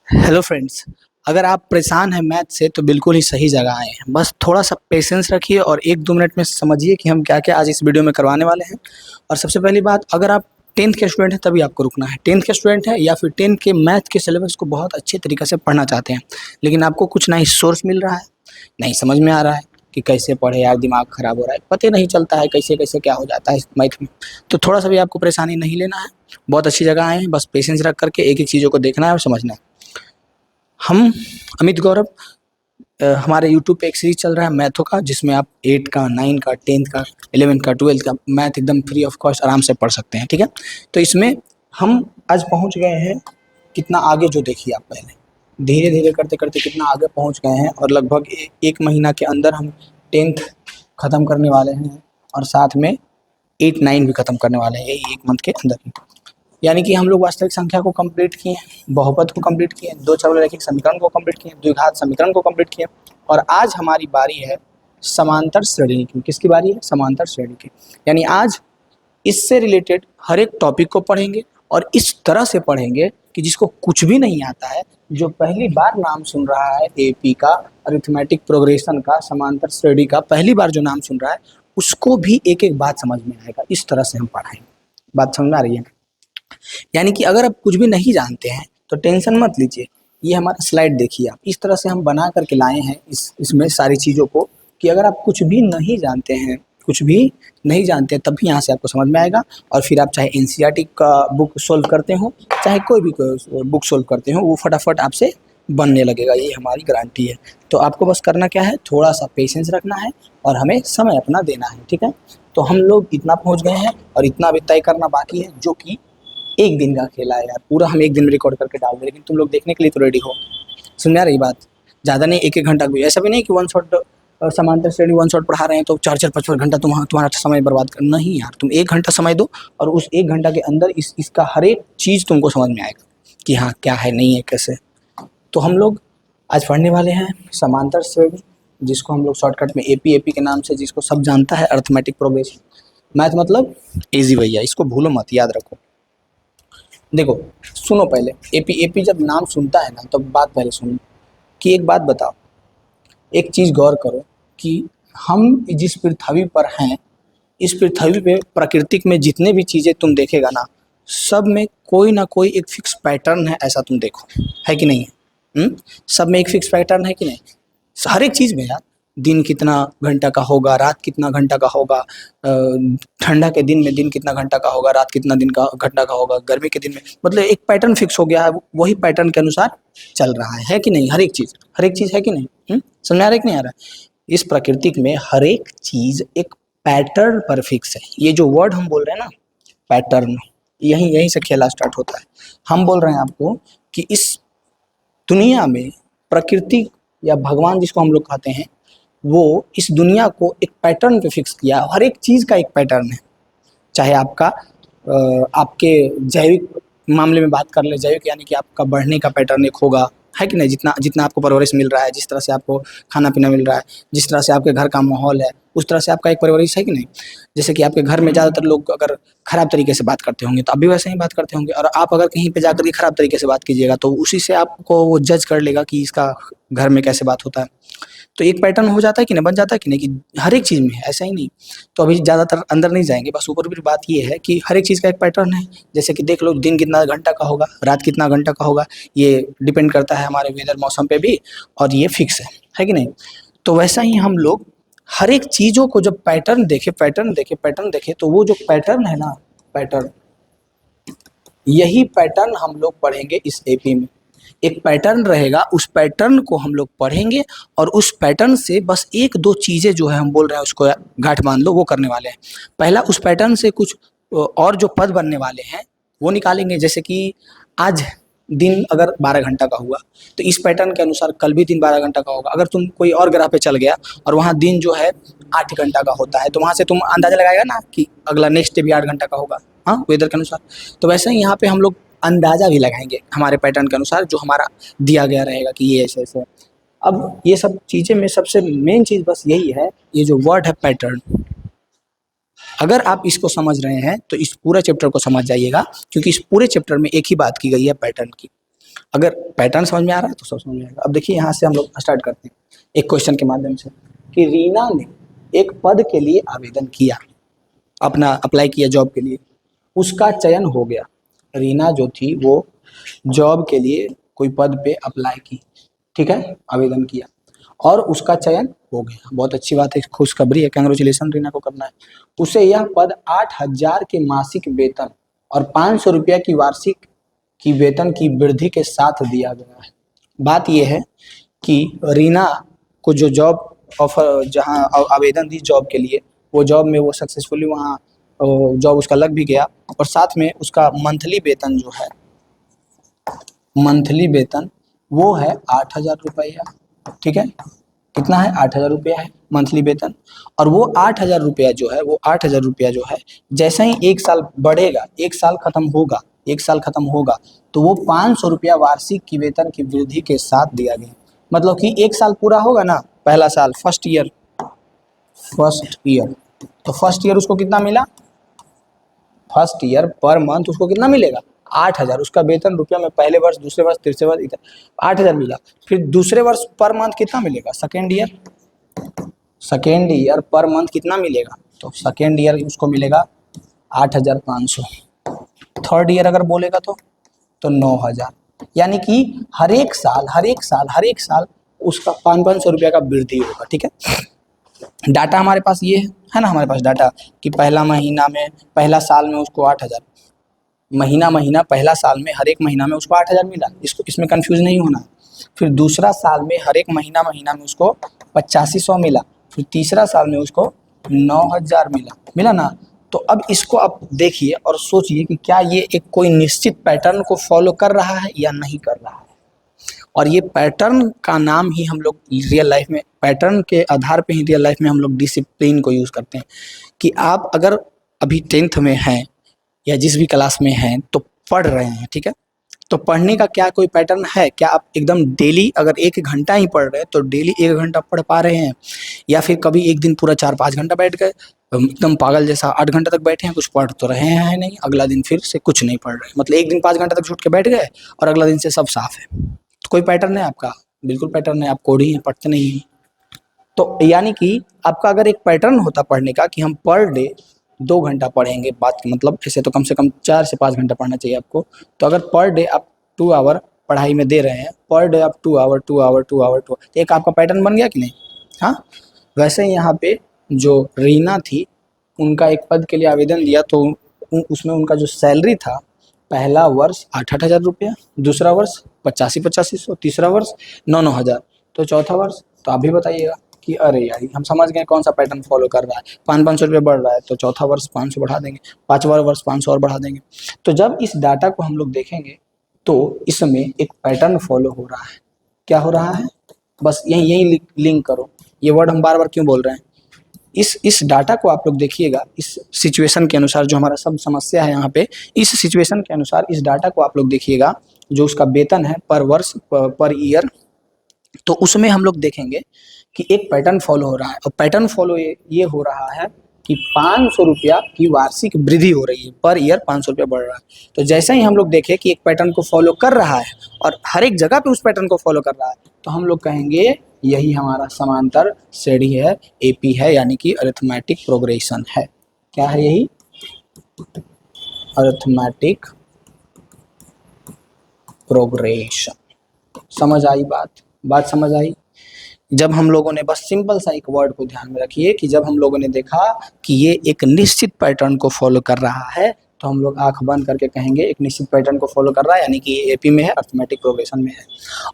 Hello friends. अगर आप परेशान हैं मैथ से तो बिल्कुल ही सही जगह आए हैं। बस थोड़ा सा पेशेंस रखिए और 1-2 मिनट में समझिए कि हम क्या-क्या आज इस वीडियो में करवाने वाले हैं। और सबसे पहली बात, अगर आप 10th के स्टूडेंट हैं तभी आपको रुकना है। 10th के स्टूडेंट हैं या फिर 10th के मैथ के सिलेबस को बहुत अच्छे तरीके से पढ़ना चाहते हैं, लेकिन आपको कुछ ना ही सोर्स मिल रहा है, नहीं समझ में आ रहा है कि कैसे पढ़े यार, दिमाग खराब हो रहा है, पता ही नहीं चलता है कैसे-कैसे क्या हो जाता है इस मैथ में। तो थोड़ा-सा भी आपको परेशानी नहीं लेना है, बहुत अच्छी जगह आए हैं, बस पेशेंस रख कर के एक-एक चीज़ों को देखना है और समझना है। हम अमित गौरव, हमारे यूट्यूब पे एक सीरीज चल रहा है मैथों का, जिसमें आप 8 का, 9 का, 10th का, 11th का, 12th का मैथ एकदम फ्री ऑफ कॉस्ट आराम से पढ़ सकते हैं, ठीक है। तो इसमें हम आज पहुंच गए हैं कितना आगे, जो देखिए आप पहले धीरे धीरे करते करते कितना आगे पहुंच गए हैं, और लगभग एक महीना के अंदर हम 10th ख़त्म करने वाले हैं और साथ में 8, 9 भी ख़त्म करने वाले हैं यही 1 मंथ के अंदर ही। यानी कि हम लोग वास्तविक संख्या को कंप्लीट किए, बहुपद को कंप्लीट किए, दो चररैखिक समीकरण को कंप्लीट किए, द्विघात समीकरण को कंप्लीट किए, और आज हमारी बारी है समांतर श्रेणी की। किसकी बारी है? समांतर श्रेणी की। यानी आज इससे रिलेटेड हर एक टॉपिक को पढ़ेंगे और इस तरह से पढ़ेंगे कि जिसको कुछ भी नहीं आता है, जो पहली बार नाम सुन रहा है एपी का, अरिथमेटिक प्रोग्रेशन का, समांतर श्रेणी का पहली बार जो नाम सुन रहा है, उसको भी एक एक बात समझ में आएगा। इस तरह से हम पढ़ाएंगे। बात समझ में आ रही है? यानी कि अगर आप कुछ भी नहीं जानते हैं तो टेंशन मत लीजिए। ये हमारा स्लाइड देखिए, आप इस तरह से हम बना करके लाए हैं इसमें सारी चीज़ों को, कि अगर आप कुछ भी नहीं जानते हैं, कुछ भी नहीं जानते हैं, तब भी यहाँ से आपको समझ में आएगा। और फिर आप चाहे एनसीईआरटी का बुक सोल्व करते हो, चाहे कोई भी बुक सोल्व करते हो, वो फटाफट आपसे बनने लगेगा, ये हमारी गारंटी है। तो आपको बस करना क्या है, थोड़ा सा पेशेंस रखना है और हमें समय अपना देना है, ठीक है। तो हम लोग इतना पहुँच गए हैं और इतना अभी तय करना बाकी है, जो कि एक दिन का खेला है यार। पूरा हम एक दिन में रिकॉर्ड करके डाल दें, लेकिन तुम लोग देखने के लिए तो रेडी हो। सुन में आ रही बात? ज़्यादा नहीं, एक एक घंटा भी, ऐसा भी नहीं कि वन शॉट समांतर श्रेणी वन शॉट पढ़ा रहे हैं तो 4-4, 5-5 घंटा तुम्हारा समय बर्बाद कर, नहीं यार, तुम 1 घंटा समय दो और उस 1 घंटा के अंदर इसका हर एक चीज़ तुमको समझ में आएगा कि हाँ क्या है, नहीं है, कैसे। तो हम लोग आज पढ़ने वाले हैं समांतर श्रेणी, जिसको हम लोग शॉर्टकट में एपी के नाम से, जिसको सब जानता है, अरिथमेटिक प्रोग्रेशन। मैथ मतलब इजी भैया, इसको भूलो मत, याद रखो। देखो, सुनो पहले, एपी जब नाम सुनता है ना, तो बात पहले सुनो कि एक बात बताओ, एक चीज़ गौर करो कि हम जिस पृथ्वी पर हैं, इस पृथ्वी पे प्राकृतिक में जितने भी चीज़ें तुम देखेगा ना, सब में कोई ना कोई एक फिक्स पैटर्न है, ऐसा तुम देखो, है कि नहीं है? सब में एक फिक्स पैटर्न है कि नहीं? हर एक चीज़ में यार, दिन कितना घंटा का होगा, रात कितना घंटा का होगा, ठंडा के दिन में दिन कितना घंटा का होगा, रात कितना दिन का घंटा का होगा, गर्मी के दिन में, मतलब एक पैटर्न फिक्स हो गया है, वही पैटर्न के अनुसार चल रहा है कि नहीं? हर एक चीज़ है कि नहीं? समझ में आ रहा है कि नहीं आ रहा है? इस प्राकृतिक में हर एक चीज़ एक पैटर्न पर फिक्स है। ये जो वर्ड हम बोल रहे हैं ना, पैटर्न, यहीं यहीं से खेला स्टार्ट होता है। हम बोल रहे हैं आपको कि इस दुनिया में प्रकृति या भगवान जिसको हम लोग कहते हैं, वो इस दुनिया को एक पैटर्न पे फिक्स किया। हर एक चीज़ का एक पैटर्न है। चाहे आपका आपके जैविक मामले में बात कर ले, जैविक यानी कि आपका बढ़ने का पैटर्न एक होगा, है कि नहीं? जितना जितना आपको परवरिश मिल रहा है, जिस तरह से आपको खाना पीना मिल रहा है, जिस तरह से आपके घर का माहौल है, उस तरह से आपका एक परवरिश है कि नहीं? जैसे कि आपके घर में ज़्यादातर लोग अगर खराब तरीके से बात करते होंगे, तो आप भी वैसे ही बात करते होंगे, और आप अगर कहीं पे जाकर के खराब तरीके से बात कीजिएगा, तो उसी से आपको वो जज कर लेगा कि इसका घर में कैसे बात होता है। तो एक पैटर्न हो जाता है कि नहीं, बन जाता है कि नहीं, कि हर एक चीज़ में है, ऐसा ही नहीं। तो अभी ज़्यादातर अंदर नहीं जाएंगे, बस ऊपर ऊपरी बात ये है कि हर एक चीज़ का एक पैटर्न है। जैसे कि देख लो, दिन कितना घंटा का होगा, रात कितना घंटा का होगा, ये डिपेंड करता है हमारे वेदर मौसम पे भी, और ये फिक्स है कि नहीं? तो वैसा ही हम लोग हर एक चीज़ों को जब पैटर्न देखे, तो वो जो पैटर्न है ना, पैटर्न, यही पैटर्न हम लोग पढ़ेंगे इस एपी में। एक पैटर्न रहेगा, उस पैटर्न को हम लोग पढ़ेंगे और उस पैटर्न से बस 1-2 चीज़ें जो है हम बोल रहे हैं उसको गांठ बांध लो, वो करने वाले हैं। पहला, उस पैटर्न से कुछ और जो पद बनने वाले हैं वो निकालेंगे। जैसे कि आज दिन अगर 12 घंटा का हुआ, तो इस पैटर्न के अनुसार कल भी दिन 12 घंटा का होगा। अगर तुम कोई और ग्रह पे चल गया और वहाँ दिन जो है 8 घंटा का होता है, तो वहाँ से तुम अंदाजा लगाएगा ना कि अगला नेक्स्ट डे भी 8 घंटा का होगा, हाँ, वेदर के अनुसार। तो वैसे ही यहाँ पे हम लोग अंदाज़ा भी लगाएंगे हमारे पैटर्न के अनुसार, जो हमारा दिया गया रहेगा कि ये ऐसे ऐसे है। अब ये सब चीज़ें में सबसे मेन चीज़ बस यही है, ये जो वर्ड है पैटर्न, अगर आप इसको समझ रहे हैं तो इस पूरे चैप्टर को समझ जाइएगा, क्योंकि इस पूरे चैप्टर में एक ही बात की गई है, पैटर्न की। अगर पैटर्न समझ में आ रहा है तो सब समझ में आएगा। अब देखिए यहाँ से हम लोग स्टार्ट करते हैं एक क्वेश्चन के माध्यम से कि रीना ने एक पद के लिए आवेदन किया, अपना अप्लाई किया जॉब के लिए, उसका चयन हो गया। रीना जो थी वो जॉब के लिए कोई पद पे अप्लाई की, ठीक है, आवेदन किया और उसका चयन हो गया। बहुत अच्छी बात है, खुशखबरी है, कंग्रेचुलेसन रीना को करना है। उसे यह पद 8,000 के मासिक वेतन और 500 रुपया की वार्षिक की वेतन की वृद्धि के साथ दिया गया है। बात यह है कि रीना को जो जॉब ऑफर, जहां आवेदन दी जॉब के लिए, वो जॉब में वो सक्सेसफुली वहाँ जॉब उसका लग भी गया और साथ में उसका मंथली वेतन जो है, मंथली वेतन वो है 8,000 रुपया, ठीक है। कितना है? 8,000 रुपया है मंथली वेतन। और वो 8,000 रुपया जो है, वो 8,000 रुपया जो है, जैसे ही एक साल बढ़ेगा, एक साल खत्म होगा, एक साल खत्म होगा तो वो 500 रुपया वार्षिक की वेतन की वृद्धि के साथ दिया गया। मतलब कि एक साल पूरा होगा ना, पहला साल, फर्स्ट ईयर, तो फर्स्ट ईयर उसको कितना मिला? फर्स्ट ईयर पर मंथ उसको कितना मिलेगा? 8,000। उसका वेतन रुपया में पहले वर्ष, दूसरे वर्ष, तीसरे वर्ष 8,000 मिला। फिर दूसरे वर्ष पर मंथ कितना मिलेगा? सेकेंड ईयर पर मंथ कितना मिलेगा? तो सेकेंड ईयर उसको मिलेगा 8,500। थर्ड ईयर अगर बोलेगा तो 9,000। यानी कि हर एक साल उसका 500 रुपया का वृद्धि होगा, ठीक है। डाटा हमारे पास ये है ना, हमारे पास डाटा कि पहला महीना में, पहला साल में उसको 8,000, महीना पहला साल में हर एक महीना में उसको 8,000 मिला, इसको इसमें कंफ्यूज नहीं होना। फिर दूसरा साल में हर एक महीना में उसको 8500 मिला। फिर तीसरा साल में उसको 9,000 मिला ना। तो अब इसको आप देखिए और सोचिए कि क्या ये एक कोई निश्चित पैटर्न को फॉलो कर रहा है या नहीं कर रहा है। और ये पैटर्न का नाम ही हम लोग रियल लाइफ में, पैटर्न के आधार पे ही रियल लाइफ में हम लोग डिसिप्लिन को यूज़ करते हैं। कि आप अगर अभी 10th में हैं या जिस भी क्लास में हैं तो पढ़ रहे हैं, ठीक है, तो पढ़ने का क्या कोई पैटर्न है? क्या आप एकदम डेली अगर 1 घंटा ही पढ़ रहे हैं तो डेली 1 घंटा पढ़ पा रहे हैं? या फिर कभी एक दिन पूरा 4-5 घंटा बैठ गए, एकदम पागल जैसा 8 घंटे तक बैठे हैं, कुछ पढ़ तो रहे हैं नहीं, अगला दिन फिर से कुछ नहीं पढ़ रहे, मतलब एक दिन 5 घंटा तक छूट के बैठ गए और अगला दिन से सब साफ है। तो कोई पैटर्न है आपका? बिल्कुल पैटर्न है, आप कोढ़ी हैं, पढ़ते नहीं हैं। तो यानी कि आपका अगर एक पैटर्न होता पढ़ने का कि हम पर डे 2 घंटा पढ़ेंगे, बात मतलब ऐसे तो कम से कम 4 से 5 घंटा पढ़ना चाहिए आपको। तो अगर पर डे आप 2 आवर पढ़ाई में दे रहे हैं, पर डे आप 2 आवर तो एक आपका पैटर्न बन गया कि नहीं? हाँ, वैसे ही यहाँ पे जो रीना थी, उनका एक पद के लिए आवेदन दिया तो उसमें उनका जो सैलरी था, पहला वर्ष 8,000 रुपया, दूसरा वर्ष 85,000, तीसरा वर्ष 9,000, तो चौथा वर्ष, तो आप भी बताइएगा कि अरे यार हम समझ गए कौन सा पैटर्न फॉलो कर रहा है। 500 रुपये बढ़ रहा है तो चौथा वर्ष 500 बढ़ा देंगे, पाँचवा वर्ष 500 और बढ़ा देंगे। तो जब इस डाटा को हम लोग देखेंगे तो इसमें एक पैटर्न फॉलो हो रहा है। क्या हो रहा है? बस यही लिंक करो। ये वर्ड हम बार बार क्यों बोल रहे हैं? इस डाटा को आप लोग देखिएगा, इस सिचुएशन के अनुसार जो हमारा सब समस्या है यहाँ पे, इस सिचुएशन के अनुसार इस डाटा को आप लोग देखिएगा, जो उसका वेतन है पर वर्ष, पर ईयर, तो उसमें हम लोग देखेंगे कि एक पैटर्न फॉलो हो रहा है। और पैटर्न फॉलो ये हो रहा है कि 500 रुपया की वार्षिक वृद्धि हो रही है, पर ईयर 500 रुपया बढ़ रहा है। तो जैसे ही हम लोग देखें कि एक पैटर्न को फॉलो कर रहा है और हर एक जगह पे उस पैटर्न को फॉलो कर रहा है, तो हम लोग कहेंगे यही हमारा समांतर श्रेणी है, एपी है, यानी कि अरिथमेटिक प्रोग्रेशन है। क्या है? यही अरिथमेटिक प्रोग्रेशन। समझ आई बात समझ आई? जब हम लोगों ने, बस सिंपल सा एक वर्ड को ध्यान में रखिए कि जब हम लोगों ने देखा कि ये एक निश्चित पैटर्न को फॉलो कर रहा है, तो हम लोग आंख बंद करके कहेंगे एक निश्चित पैटर्न को फॉलो कर रहा है, यानी कि ये एपी में है, अरिथमेटिक प्रोग्रेशन में है।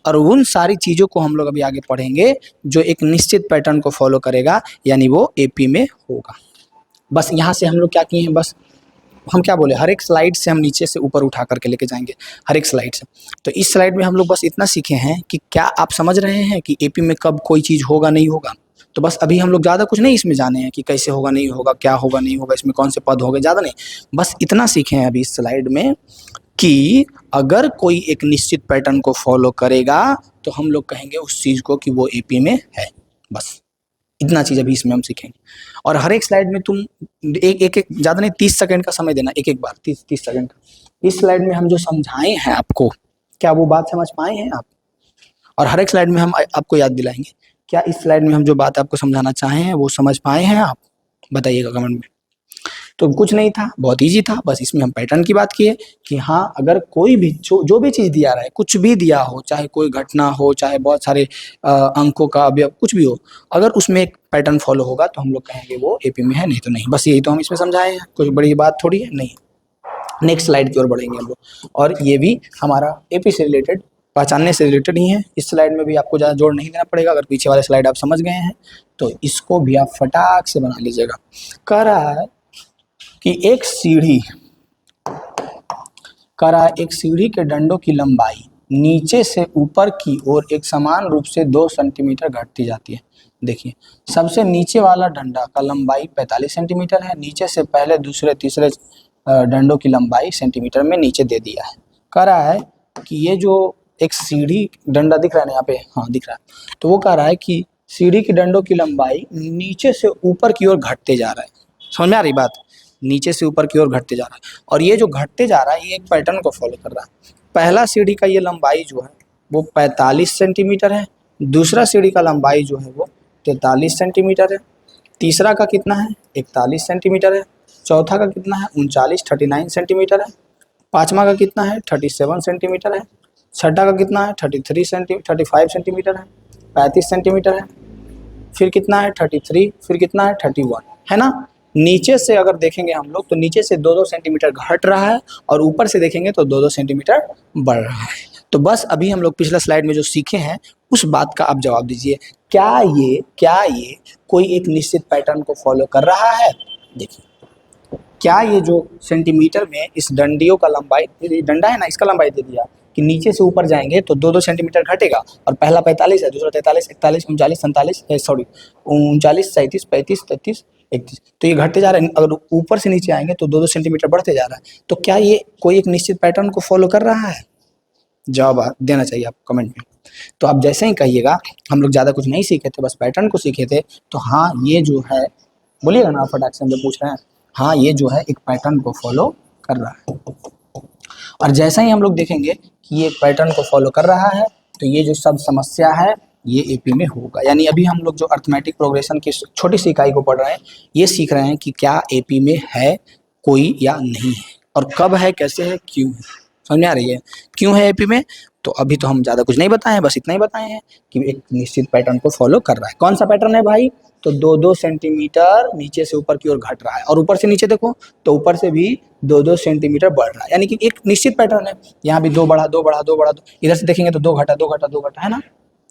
और उन सारी चीज़ों को हम लोग अभी आगे पढ़ेंगे जो एक निश्चित पैटर्न को फॉलो करेगा, यानी वो एपी में होगा। बस यहाँ से हम लोग क्या किए हैं, बस हम क्या बोले, हर एक स्लाइड से हम नीचे से ऊपर उठा करके लेके जाएंगे, हर एक स्लाइड से। तो इस स्लाइड में हम लोग बस इतना सीखे हैं कि क्या आप समझ रहे हैं कि एपी में कब कोई चीज़ होगा नहीं होगा। तो बस अभी हम लोग ज़्यादा कुछ नहीं इसमें जाने हैं कि कैसे होगा नहीं होगा, क्या होगा नहीं होगा, इसमें कौन से पद होंगे, ज़्यादा नहीं, बस इतना सीखे हैं अभी इस स्लाइड में कि अगर कोई एक निश्चित पैटर्न को फॉलो करेगा तो हम लोग कहेंगे उस चीज़ को कि वो एपी में है। बस इतना चीज़ अभी इसमें हम सीखेंगे। और हर एक स्लाइड में तुम एक ज़्यादा नहीं 30 सेकंड का समय देना, एक बार 30 सेकंड का। इस स्लाइड में हम जो समझाए हैं आपको क्या वो बात समझ पाए हैं आप? और हर एक स्लाइड में हम आपको याद दिलाएंगे, क्या इस स्लाइड में हम जो बात आपको समझाना चाहे हैं वो समझ पाए हैं आप? बताइएगा कमेंट में। तो कुछ नहीं था, बहुत इजी था, बस इसमें हम पैटर्न की बात किए कि हाँ अगर कोई भी जो भी चीज़ दिया रहा है, कुछ भी दिया हो, चाहे कोई घटना हो, चाहे बहुत सारे अंकों का अवयव कुछ भी हो, अगर उसमें एक पैटर्न फॉलो होगा तो हम लोग कहेंगे वो एपी में है, नहीं तो नहीं। बस यही तो हम इसमें समझाए हैं, कोई बड़ी बात थोड़ी है नहीं। नेक्स्ट स्लाइड की ओर बढ़ेंगे हम लोग, और ये भी हमारा एपी से रिलेटेड, पहचानने से रिलेटेड ही है। इस स्लाइड में भी आपको ज़्यादा जोर नहीं देना पड़ेगा, अगर पीछे वाले स्लाइड आप समझ गए हैं तो इसको भी आप फटाक से बना लीजिएगा। कह रहा है कि एक सीढ़ी, कह रहा है एक सीढ़ी के डंडों की लंबाई नीचे से ऊपर की ओर एक समान रूप से 2 सेंटीमीटर घटती जाती है। देखिए सबसे नीचे वाला डंडा का लंबाई 45 सेंटीमीटर है, नीचे से पहले दूसरे तीसरे डंडों की लंबाई सेंटीमीटर में नीचे दे दिया है। कह रहा है कि ये जो एक सीढ़ी डंडा दिख रहा है ना यहाँ पे, हाँ दिख रहा है, तो वो कह रहा है कि सीढ़ी की डंडों की लंबाई नीचे से ऊपर की ओर घटते जा रहा है। समझ में आ रही बात? नीचे से ऊपर की ओर घटते जा रहा है, और ये जो घटते जा रहा है ये एक पैटर्न को फॉलो कर रहा है। पहला सीढ़ी का ये लंबाई जो है वो 45 सेंटीमीटर है, दूसरा सीढ़ी का लंबाई जो है वो 43 सेंटीमीटर है, तीसरा का कितना है 41 सेंटीमीटर है, चौथा का कितना है 39 सेंटीमीटर है, पाँचवा का कितना है 37 सेंटीमीटर है, छठा का कितना है 35 सेंटीमीटर है, 35 सेंटीमीटर है, फिर कितना है 33, फिर कितना है 31, है ना। नीचे से अगर देखेंगे हम लोग तो नीचे से 2-2 सेंटीमीटर घट रहा है, और ऊपर से देखेंगे तो 2-2 सेंटीमीटर बढ़ रहा है। तो बस अभी हम लोग पिछला स्लाइड में जो सीखे हैं उस बात का आप जवाब दीजिए, क्या ये कोई एक निश्चित पैटर्न को फॉलो कर रहा है? देखिए क्या ये जो सेंटीमीटर में इस डंडियों का लंबाई, डंडा है ना इसका लंबाई दे दिया कि नीचे से ऊपर जाएंगे तो 2-2 सेंटीमीटर घटेगा, और पहला 45 है, दूसरा 43, 41, 39, 47, सॉरी 39, 37, 35, 33, 31, तो ये घटते जा रहा है। अगर ऊपर से नीचे आएंगे तो 2-2 सेंटीमीटर बढ़ते जा रहा है। तो क्या ये कोई एक निश्चित पैटर्न को फॉलो कर रहा है? जवाब देना चाहिए आपको कमेंट में। तो आप जैसे ही कहिएगा हम लोग ज़्यादा कुछ नहीं सीखे थे, बस पैटर्न को सीखे थे, तो हाँ ये जो है, बोलिएगा ना फटाक से, हम लोग पूछ रहे हैं, हाँ ये जो है एक पैटर्न को फॉलो कर रहा है। और जैसा ही हम लोग देखेंगे कि ये एक पैटर्न को फॉलो कर रहा है तो ये जो सब समस्या है ये एपी में होगा। यानी अभी हम लोग जो अर्थमेटिक प्रोग्रेशन की छोटी सी इकाई को पढ़ रहे हैं, ये सीख रहे हैं कि क्या एपी में है कोई या नहीं है, और कब है, कैसे है, क्यों है। समझ में आ रही है क्यों है एपी में? तो अभी तो हम ज़्यादा कुछ नहीं बताए हैं, बस इतना ही बताए हैं कि एक निश्चित पैटर्न को फॉलो कर रहा है। कौन सा पैटर्न है भाई? तो 2-2 सेंटीमीटर नीचे से ऊपर की ओर घट रहा है, और ऊपर से नीचे देखो तो ऊपर से भी 2-2 सेंटीमीटर बढ़ रहा है, यानी कि एक निश्चित पैटर्न है। यहाँ भी 2 बढ़ा 2 बढ़ा 2 बढ़ा 2, इधर से देखेंगे तो 2 घटा 2 घटा 2 घटा, है ना।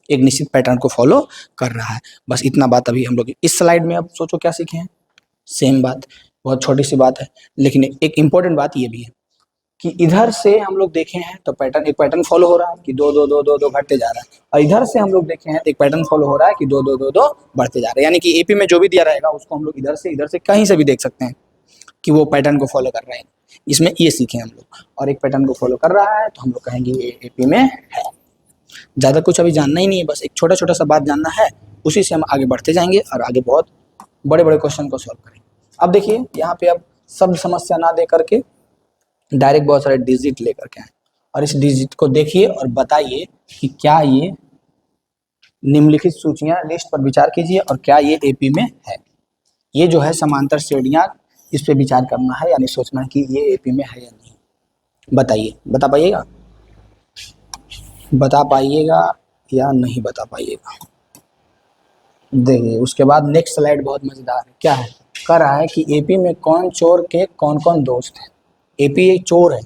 एक निश्चित पैटर्न को फॉलो कर रहा है। बस इतना बात अभी हम लोग इस स्लाइड में, अब सोचो क्या सीखे हैं, सेम बात, बहुत छोटी सी बात है, लेकिन एक इंपॉर्टेंट बात ये भी है कि इधर से हम लोग देखे हैं तो पैटर्न, एक पैटर्न फॉलो हो रहा है कि 2-2-2-2-2 घटते जा रहा है, और इधर से हम लोग देखे हैं तो एक पैटर्न फॉलो हो रहा है कि 2-2-2-2 बढ़ते जा रहे हैं। यानी कि एपी में जो भी दिया रहेगा उसको हम लोग इधर से कहीं से भी देख सकते हैं कि वो पैटर्न को फॉलो कर रहे हैं। इसमें ये सीखे हम लोग, और एक पैटर्न को फॉलो कर रहा है तो हम लोग कहेंगे ये एपी में है। ज़्यादा कुछ अभी जानना ही नहीं है, बस एक छोटा छोटा सा बात जानना है, उसी से हम आगे बढ़ते जाएंगे और आगे बहुत बड़े बड़े क्वेश्चन को सॉल्व करेंगे। अब देखिए यहाँ पे अब शब्द समस्या ना दे करके डायरेक्ट बहुत सारे डिजिट लेकर के आए, और इस डिजिट को देखिए और बताइए कि क्या ये निम्नलिखित सूचियां, लिस्ट पर विचार कीजिए और क्या ये एपी में है। ये जो है समांतर श्रेणियां, इस पे विचार करना है, यानी सोचना है कि ये एपी में है या नहीं। बताइए, बता पाइएगा, बता पाइएगा या नहीं बता पाइएगा। देखिए उसके बाद नेक्स्ट स्लाइड बहुत मजेदार है। क्या है? कह रहा है कि एपी में कौन चोर के कौन कौन दोस्त हैं। एपी एक चोर है,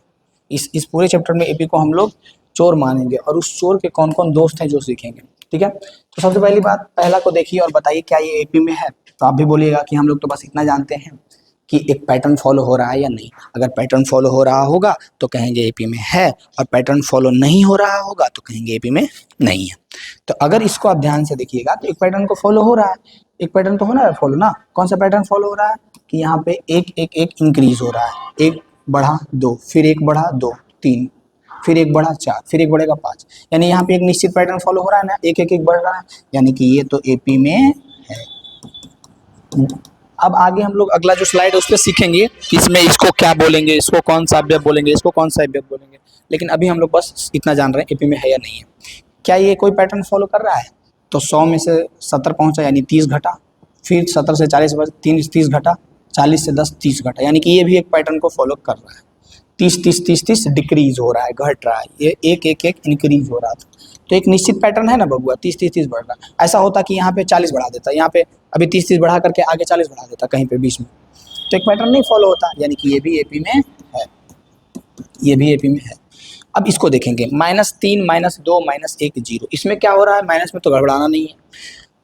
इस पूरे चैप्टर में एपी को हम लोग चोर मानेंगे, और उस चोर के कौन कौन दोस्त हैं जो सीखेंगे। ठीक है, तो सबसे पहली बात, पहला को देखिए और बताइए क्या ये एपी में है। तो आप भी बोलिएगा कि हम लोग तो बस इतना जानते हैं कि एक पैटर्न फॉलो हो रहा है या नहीं। अगर पैटर्न फॉलो हो रहा होगा तो कहेंगे एपी में है, और पैटर्न फॉलो नहीं हो रहा होगा तो कहेंगे एपी में नहीं है। तो अगर इसको आप ध्यान से देखिएगा तो एक पैटर्न को फॉलो हो रहा है, एक पैटर्न तो होना है फॉलो ना। कौन सा पैटर्न फॉलो हो रहा है कि यहाँ पे एक एक एक इंक्रीज हो रहा है, एक बढ़ा 2, फिर एक बढ़ा 2, 3, फिर एक बढ़ा 4, फिर एक बढ़ेगा 5, यानी यहाँ पे एक निश्चित पैटर्न फॉलो हो रहा है ना, एक एक एक बढ़ रहा है, यानी कि ये तो एपी में है। अब आगे हम लोग अगला जो स्लाइड है उस पर सीखेंगे कि इसमें इसको क्या बोलेंगे, इसको कौन सा अवयव बोलेंगे, इसको कौन सा अवयव बोलेंगे। लेकिन अभी हम लोग बस इतना जान रहे हैं एपी में है या नहीं है। क्या ये कोई पैटर्न फॉलो कर रहा है? तो 100 में से 70 पहुंचा यानी 30 घटा, फिर 70 से 40 बच 30 घटा, 40 से 10 30 घटा, यानी कि ये भी एक पैटर्न को फॉलो कर रहा है। 30 डिक्रीज हो रहा है, घट रहा है, ये एक एक एक इंक्रीज हो रहा था। तो एक निश्चित पैटर्न है ना बबुआ, 30 बढ़ रहा है। ऐसा होता कि यहाँ पे 40 बढ़ा देता, यहाँ पे अभी 30 बढ़ा करके आगे 40 बढ़ा देता कहीं पे बीच में, तो एक पैटर्न नहीं फॉलो होता, यानी कि ये भी एपी में है, ये भी एपी में है। अब इसको देखेंगे, -3 -2 -1 0, इसमें क्या हो रहा है? माइनस में तो गड़बड़ाना नहीं है,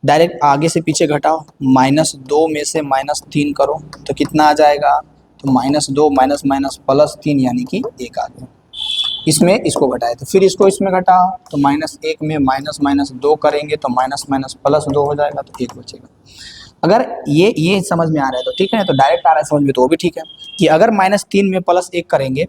डायरेक्ट आगे से पीछे घटाओ, -2 में से -3 करो तो कितना आ जाएगा? तो -2 माइनस माइनस +3 यानी कि 1 आ गया। इसमें इसको घटाए तो फिर इसको इसमें घटाओ तो -1 में -2 करेंगे तो माइनस माइनस +2 हो जाएगा तो 1 बचेगा। अगर ये समझ में आ रहा है तो ठीक है, तो डायरेक्ट आ रहा है समझ में तो वो भी ठीक है कि अगर -3 में +1 करेंगे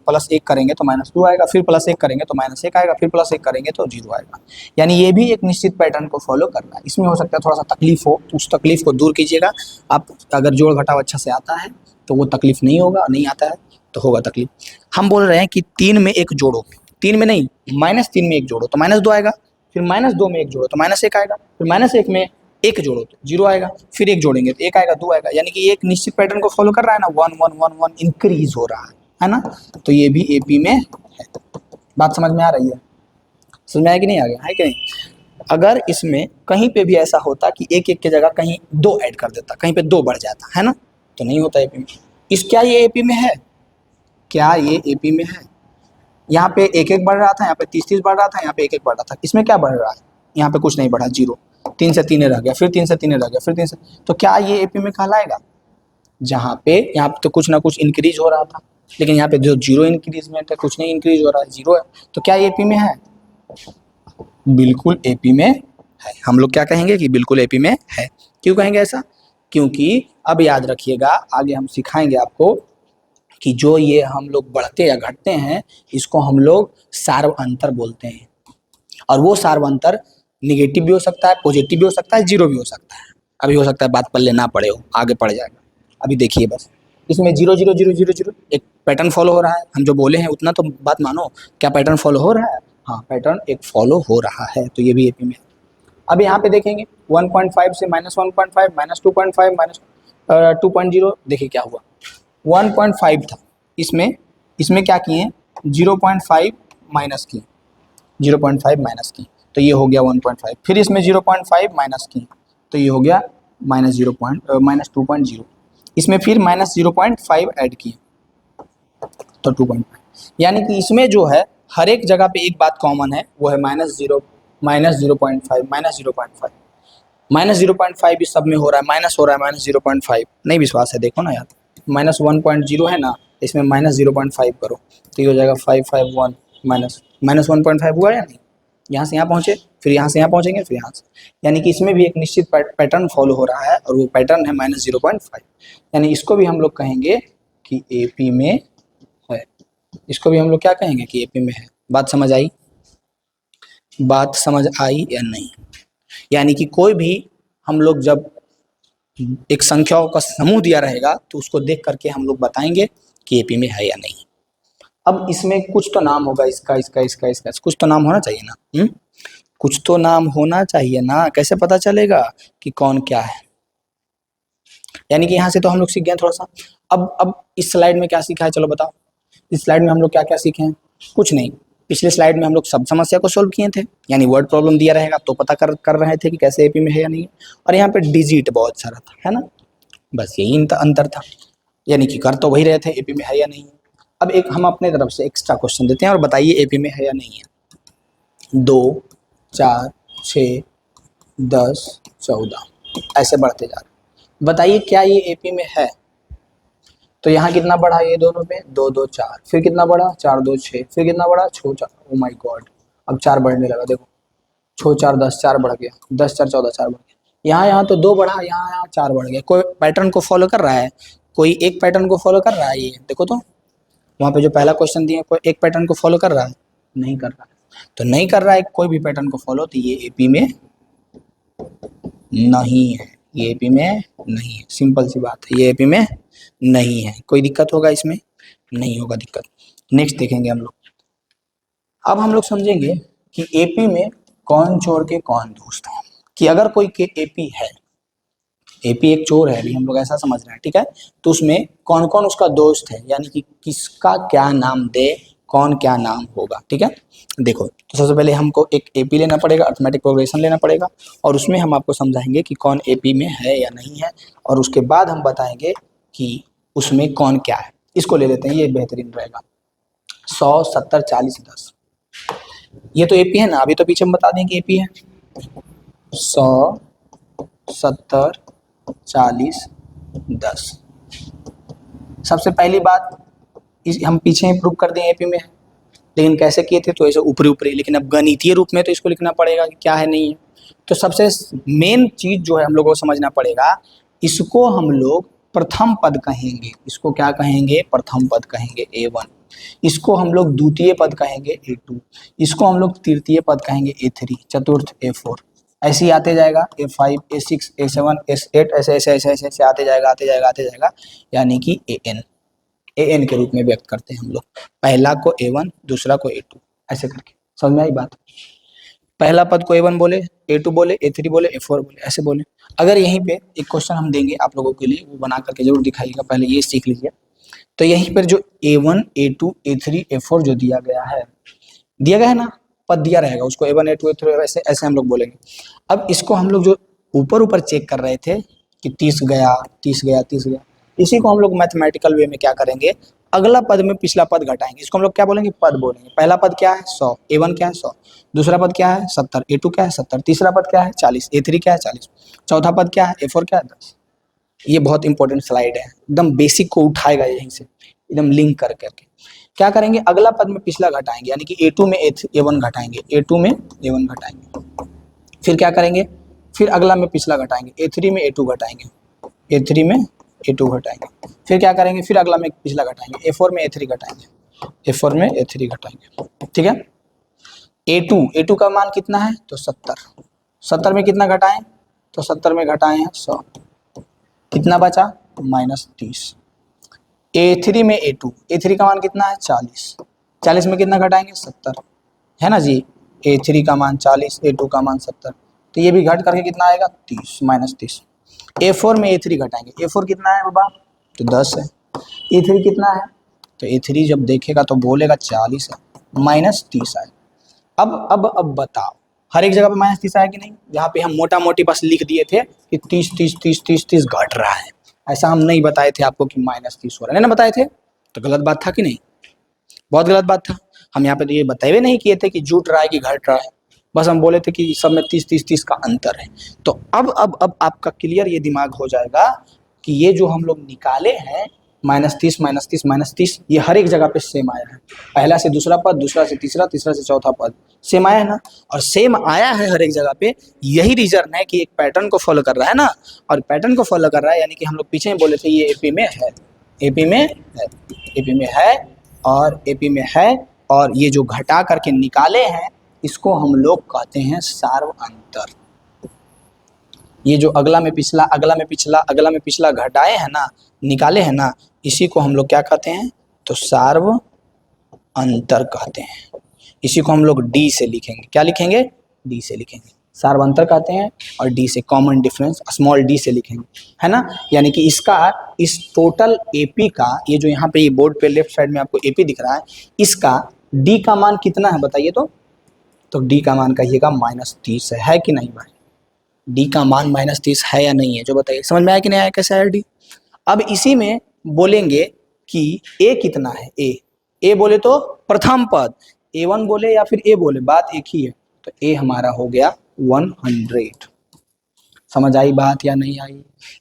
तो -2 आएगा, फिर +1 करेंगे तो -1 आएगा, फिर +1 करेंगे तो 0 आएगा। यानी ये भी एक निश्चित पैटर्न को फॉलो कर रहा है। इसमें हो सकता है थोड़ा सा तकलीफ हो, तो उस तकलीफ को दूर कीजिएगा। आप अगर जोड़ घटाव अच्छा से आता है तो वो तकलीफ नहीं होगा, नहीं आता है तो होगा तकलीफ। हम बोल रहे हैं कि 3 में 1 जोड़ो, 3 में नहीं -3 में 1 जोड़ो तो -2 आएगा, फिर -2 में 1 जोड़ो तो -1 आएगा, फिर -1 में 1 जोड़ो तो 0 आएगा, फिर 1 जोड़ेंगे तो 1 आएगा, 2 आएगा। यानी कि एक निश्चित पैटर्न को फॉलो कर रहा है ना, 1 1 1 1 इंक्रीज हो रहा है ना, तो ये भी एपी में है। बात समझ में आ रही है? समझ में आया कि नहीं आ गया है कि नहीं? अगर इसमें कहीं पे भी ऐसा होता कि 1 1 की जगह कहीं 2 ऐड कर देता, कहीं पे 2 बढ़ जाता है ना, तो नहीं होता एपी में। क्या ये एपी में है? क्या ये एपी में है? यहाँ पे 1 1 बढ़ रहा था, यहाँ पे 30 30 बढ़ रहा था, यहाँ पे 1 1 बढ़ रहा था। इसमें क्या बढ़ रहा है? यहाँ पे कुछ नहीं बढ़ा, 0। 3 से 3 रह गया, फिर 3 से 3 रह गया, फिर 3 से, तो क्या ये एपी में कहलाएगा? जहाँ पे यहाँ पे तो कुछ ना कुछ इंक्रीज हो रहा था, लेकिन यहाँ पे जो 0 इंक्रीजमेंट है, कुछ नहीं इंक्रीज हो रहा है, 0 है, तो क्या ये एपी में है? बिल्कुल एपी में है। हम लोग क्या कहेंगे कि बिल्कुल एपी में है। क्यों कहेंगे ऐसा? क्योंकि अब याद रखिएगा, आगे हम सिखाएंगे आपको कि जो ये हम लोग बढ़ते या घटते हैं, इसको हम लोग सार्व अंतर बोलते हैं। और वो सार्व अंतर निगेटिव भी हो सकता है, पॉजिटिव भी हो सकता है, 0 भी हो सकता है। अभी हो सकता है बात पल्ले ना पड़े हो, आगे पड़ जाएगा। अभी देखिए बस, इसमें 0 0 0 0 0 एक पैटर्न फॉलो हो रहा है। हम जो बोले हैं उतना तो बात मानो, क्या पैटर्न फॉलो हो रहा है? हाँ, पैटर्न एक फॉलो हो रहा है, तो ये भी एपी में। अब यहाँ पे देखेंगे 1.5 से -1.5 -2.5 -2.0, देखिए क्या हुआ, 1.5 था, इसमें क्या किए, 0.5 माइनस किए, 0.5 माइनस की तो ये हो गया 1.5, फिर इसमें 0.5 माइनस की तो ये हो गया -2.0, इसमें फिर -0.5 ऐड किए तो 2.5। यानी कि इसमें जो है हर एक जगह पे एक बात कॉमन है, वो है -0 -0.5 -0.5 इस सब में हो रहा है, माइनस हो रहा है -0.5। नहीं विश्वास है देखो ना यार, -1.0 है ना, इसमें -0.5 करो तो ये हो जाएगा 551 -1.5 हुआ या नहीं? यहाँ से यहाँ पहुँचे, फिर यहाँ से यहाँ पहुँचेंगे, फिर यहाँ से, यानी कि इसमें भी एक निश्चित पैटर्न फॉलो हो रहा है और वो पैटर्न है -0.5। यानी इसको भी हम लोग कहेंगे कि एपी में है। इसको भी हम लोग क्या कहेंगे कि एपी में है। बात समझ आई? बात समझ आई या नहीं? यानी कि कोई भी हम लोग जब एक संख्याओं का समूह दिया रहेगा तो उसको देख करके हम लोग बताएंगे कि एपी में है या नहीं। अब इसमें कुछ तो नाम होगा, इसका इसका इसका इसका, कुछ तो नाम होना चाहिए ना। कुछ तो नाम होना चाहिए ना, कैसे पता चलेगा कि कौन क्या है? यानी कि यहाँ से तो हम लोग सीख गए थोड़ा सा। अब इस स्लाइड में क्या सीखा है, चलो बताओ। इस स्लाइड में हम लोग क्या क्या सीखे हैं? कुछ नहीं, पिछले स्लाइड में हम लोग सब समस्या को सोल्व किए थे, यानी वर्ड प्रॉब्लम दिया रहेगा तो पता कर रहे थे कि कैसे एपी में है या नहीं, और यहाँ पे डिजिट बहुत सारा था, है ना, बस यही अंतर था, यानी कि कर तो वही रहे थे, एपी में है या नहीं। अब एक हम अपने तरफ से एक्स्ट्रा क्वेश्चन देते हैं और बताइए एपी में है या नहीं है। 2 4 6 10 14 ऐसे बढ़ते जा रहे, बताइए क्या ये एपी में है? तो यहाँ कितना बढ़ा, ये दोनों पे 2 2 4, फिर कितना बढ़ा 4 2 6, फिर कितना बढ़ा 6 4, ओ माय गॉड, अब 4 बढ़ने लगा, देखो 6 4 10, 4 बढ़ गया, 10 4 14, 4 बढ़ गया, यहाँ तो 2 बढ़ा, यहाँ 4 बढ़ गया। कोई पैटर्न को फॉलो कर रहा है? कोई एक पैटर्न को फॉलो कर रहा है? ये देखो तो वहाँ पे जो पहला क्वेश्चन दिया, कोई एक पैटर्न को फॉलो कर रहा है? नहीं कर रहा है। तो नहीं कर रहा है कोई भी पैटर्न को फॉलो, तो ये एपी में नहीं है। ये एपी में नहीं है, सिंपल सी बात है, ये एपी में नहीं है। कोई दिक्कत होगा इसमें? नहीं होगा दिक्कत। नेक्स्ट देखेंगे हम लोग। अब हम लोग समझेंगे कि एपी में कौन चोर के कौन दोस्त है। कि अगर कोई के एपी है, एपी एक चोर है, अभी हम लोग ऐसा समझ रहे हैं, ठीक है, तो उसमें कौन कौन उसका दोस्त है, यानी कि किसका क्या नाम दे, कौन क्या नाम होगा, ठीक है। देखो, तो सबसे पहले हमको एक एपी लेना पड़ेगा, अर्थमेटिक प्रोग्रेशन लेना पड़ेगा, और उसमें हम आपको समझाएंगे कि कौन एपी में है या नहीं है, और उसके बाद हम बताएंगे कि उसमें कौन क्या है। इसको ले लेते हैं, ये बेहतरीन रहेगा। 100, 70, 40, 10, ये तो एपी है ना, अभी तो पीछे हम बता दें कि एपी है। 100, 70, 40, 10। सबसे पहली बात, हम पीछे ही प्रूव कर दें एपी में है, लेकिन कैसे किए थे, तो ऐसे ऊपरी ऊपरी, लेकिन अब गणितीय रूप में तो इसको लिखना पड़ेगा कि क्या है नहीं है। तो सबसे मेन चीज जो है हम लोगों को समझना पड़ेगा, इसको हम लोग प्रथम पद कहेंगे। इसको क्या कहेंगे? प्रथम पद कहेंगे, A1। इसको हम लोग द्वितीय पद कहेंगे, A2। इसको हम लोग तृतीय पद कहेंगे, A3। चतुर्थ A4। ऐसे ही आते जाएगा, A5, A6, A7, A8, ऐसे ऐसे ऐसे ऐसे ऐसे आते जाएगा, आते जाएगा, आते जाएगा, यानी कि AN के रूप में व्यक्त करते हैं हम लोग। पहला को A1, दूसरा को A2, ऐसे करके। समझ में आई बात? पहला पद को A1 बोले, A2 बोले, A3 बोले, A4 बोले, ऐसे बोले। अगर यहीं पे एक क्वेश्चन हम देंगे आप लोगों के लिए, वो बना करके जरूर दिखाइएगा, पहले ये सीख लीजिए। तो यहीं पर जो A1, A2, A3, A4 जो दिया गया है ना, पद दिया रहेगा, उसको A1, A2, A3 ऐसे ऐसे हम लोग बोलेंगे। अब इसको हम लोग जो ऊपर ऊपर चेक कर रहे थे कि 30 गया, 30 गया, 30 गया, इसी को हम लोग मैथमेटिकल वे में क्या करेंगे, अगला पद में पिछला पद घटाएंगे। इसको हम लोग क्या बोलेंगे? पद बोलेंगे। पहला पद क्या है? 100, A1 क्या है? 100। दूसरा पद क्या है? 70, A2 क्या है? 70। तीसरा पद क्या है? 40, A3 क्या है? 40। चौथा पद क्या है? A4 क्या है? 10। ये बहुत इंपॉर्टेंट स्लाइड है, एकदम बेसिक को उठाएगा यहीं से, एकदम लिंक कर करके। क्या करेंगे? अगला पद में पिछला घटाएंगे, यानी कि A2 में A1 घटाएंगे, A2 में A1 घटाएंगे। फिर क्या करेंगे? फिर अगला में पिछला घटाएंगे, A3 में A2 घटाएंगे, A3 में A2 घटाएंगे। फिर क्या करेंगे? फिर अगला में पिछला घटाएंगे, A4 में A3 घटाएंगे, A4 में A3 घटाएंगे, ठीक है। A2 का मान कितना है? तो 70। 70 में कितना घटाएं? तो 70 में घटाएं 100, कितना बचा? -30। A3 में A3 का मान कितना है? 40। 40 में कितना घटाएंगे? 70, है ना जी। A3 का मान 40, A2 का मान 70, तो ये भी घट करके कितना आएगा? 30, -30। A4 में A3 घटाएंगे, A4 कितना है बाबा? तो 10 है। A3 कितना है? तो A3 जब देखेगा तो बोलेगा 40 है, -30 आए। अब बताओ, हर एक जगह पे -30 आया कि नहीं? यहाँ पे हम मोटा मोटी बस लिख दिए थे कि 30 30 30 30 30 घट रहा है, ऐसा हम नहीं बताए थे आपको कि -30 हो रहा है, नहीं ना बताए थे? तो गलत बात था कि नहीं? बहुत गलत बात था। हम यहाँ पे तो ये बताए नहीं किए थे कि जुट रहा है कि घट रहा है, बस हम बोले थे कि सब में 30 30 30 का अंतर है। तो अब आपका क्लियर ये दिमाग हो जाएगा कि ये जो हम लोग निकाले हैं -30 -30 -30, ये हर एक जगह पे सेम आया है। पहला से दूसरा पद, दूसरा से तीसरा, तीसरा से चौथा पद सेम आया है ना, और सेम आया है हर एक जगह पे। यही रीजन है कि एक पैटर्न को फॉलो कर रहा है ना, और पैटर्न को फॉलो कर रहा है, यानी कि हम लोग पीछे बोले थे ये एपी में है, एपी में है, एपी में है, और एपी में है, और ये जो घटा करके निकाले हैं इसको हम लोग कहते हैं सार्व अंतर। ये जो अगला में पिछला, अगला में पिछला, अगला में पिछला घटाए हैं ना, निकाले हैं ना, इसी को हम लोग क्या कहते हैं? तो सार्व अंतर कहते हैं। इसी को हम लोग डी से लिखेंगे। क्या लिखेंगे? डी से लिखेंगे, सार्व अंतर कहते हैं। और डी से कॉमन डिफरेंस, स्मॉल डी से लिखेंगे, है ना। यानी कि इसका, इस टोटल एपी का, ये जो यहाँ पे ये बोर्ड पे लेफ्ट साइड में आपको एपी दिख रहा है, इसका डी का मान कितना है बताइए तो डी का मान कहिएगा -30 है कि नहीं भाई? डी का मान -30 है या नहीं है, जो बताइए। समझ में आया कि नहीं आया, कैसा है डी? अब इसी में बोलेंगे कि ए कितना है। ए बोले तो प्रथम पद, A1 बोले या फिर ए बोले, बात एक ही है। तो ए हमारा हो गया 100। समझ आई बात या नहीं आई?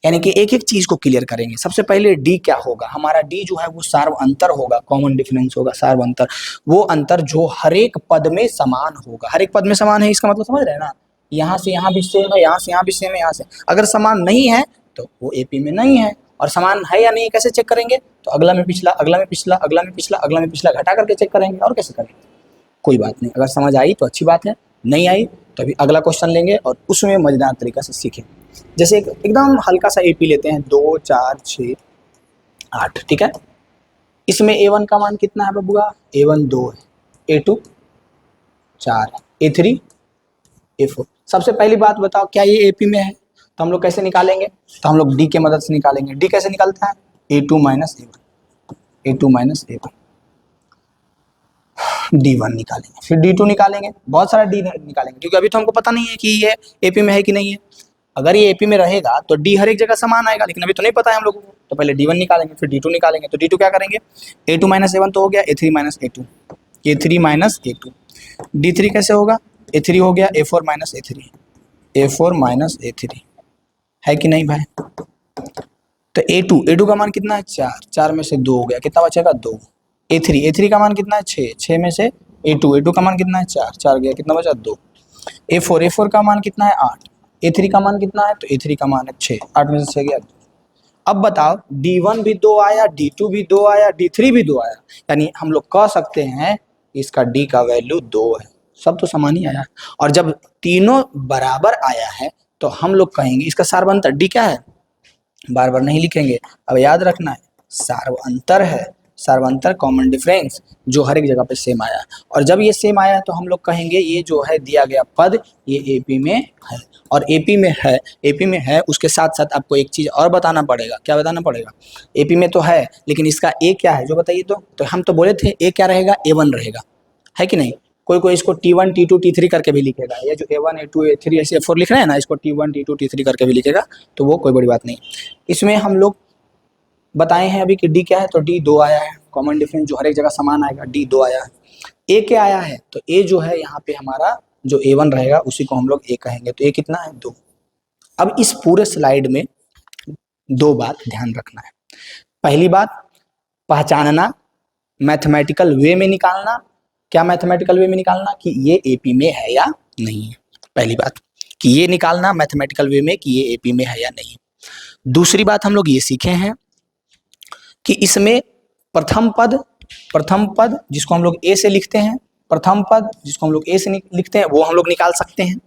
यानी कि एक एक चीज को क्लियर करेंगे। सबसे पहले डी क्या होगा? हमारा डी जो है वो सार्व अंतर होगा, कॉमन डिफरेंस होगा, सार्व अंतर। वो अंतर जो हर एक पद में समान होगा। हर एक पद में समान है, इसका मतलब समझ रहे हैं ना? यहाँ से यहाँ भी सेम है, यहाँ से यहाँ भी सेम है, यहाँ से अगर समान नहीं है तो वो एपी में नहीं है। और समान है या नहीं कैसे चेक करेंगे? तो अगला में पिछला, अगला में पिछला, अगला में पिछला, अगला में पिछला घटा करके चेक करेंगे। और कैसे करेंगे? कोई बात नहीं, अगर समझ आई तो अच्छी बात है, नहीं आई तो अभी अगला क्वेश्चन लेंगे और उसमें मजेदार तरीका से सीखें। जैसे एकदम हल्का सा AP लेते हैं, 2 4 6 8, ठीक है। इसमें A1 का मान कितना है बबुआ? A1 2 है, A2 4 है, A3 A4। सबसे पहली बात बताओ, क्या ये AP में है? तो हम लोग कैसे निकालेंगे? तो हम लोग D के मदद से निकालेंगे। D कैसे निकलता है? A2 minus A1, A2 minus A1, D1 निकालेंगे, फिर D2 निकालेंगे, बहुत सारा D निकालेंगे, क्योंकि अभी तो हमको पता नहीं है कि ये AP में है कि नहीं है। अगर ये AP में रहेगा तो D हर एक जगह समान आएगा, लेकिन अभी तो नहीं पता है हम लोगों को। तो पहले D1 निकालेंगे, फिर D2 निकालेंगे। तो D2 क्या करेंगे? A2 माइनस A1 तो हो गया, A3 minus A2, A3 minus A2। D3 कैसे होगा? A3 हो गया A4 minus A3, A4 minus A3, है कि नहीं भाई? तो A2 का मान कितना है? 4, 4 में से 2 हो गया, कितना बचेगा? 2। A3 का मान कितना है? 6, 6 में से A2 का मान कितना है? 4, 4 गया, कितना बचा? 2। A4 का मान कितना है? 8। A3 का मान कितना है? तो A3 का मान है 6, 8 में से 6 गया 2। अब बताओ, D1 भी 2 आया, D2 भी 2 आया, D3 भी 2 आया, यानी हम लोग कह सकते हैं इसका D का वैल्यू 2 है। सब तो समान ही आया। और जब तीनों बराबर आया है तो हम लोग कहेंगे इसका सार्वंतर D क्या है? बार बार नहीं लिखेंगे, अब याद रखना है, सार्वंतर है, सार्वंतर कॉमन डिफरेंस, जो हर एक जगह पे सेम आया। और जब ये सेम आया तो हम लोग कहेंगे ये जो है दिया गया पद ये AP में है। और AP में है, AP में है, उसके साथ साथ आपको एक चीज और बताना पड़ेगा। क्या बताना पड़ेगा? AP में तो है, लेकिन इसका A क्या है जो बताइए तो हम तो बोले थे A क्या रहेगा? A1 रहेगा, है कि नहीं? कोई कोई इसको T1 T2 T3 करके भी लिखेगा, ये जो A1 A2 A3 ऐसे A4 लिख रहे हैं ना, इसको T1 T2 T3 करके भी लिखेगा, तो वो कोई बड़ी बात नहीं। इसमें हम लोग बताए हैं अभी कि D क्या है, तो D 2 आया है, कॉमन डिफरेंस जो हर एक जगह समान आएगा, D 2 आया है। A क्या आया है? तो A जो है यहाँ पे हमारा जो A1 रहेगा उसी को हम लोग A कहेंगे, तो A कितना है? 2। अब इस पूरे स्लाइड में 2 बात ध्यान रखना है। पहली बात, पहचानना, मैथमेटिकल वे में निकालना। क्या मैथमेटिकल वे में निकालना? कि ये AP में है या नहीं है। पहली बात कि ये निकालना मैथमेटिकल वे में कि ये AP में है या नहीं। दूसरी बात हम लोग ये सीखे हैं कि इसमें प्रथम पद जिसको हम लोग A से लिखते हैं, प्रथम पद जिसको हम लोग A से लिखते हैं वो हम लोग निकाल सकते हैं।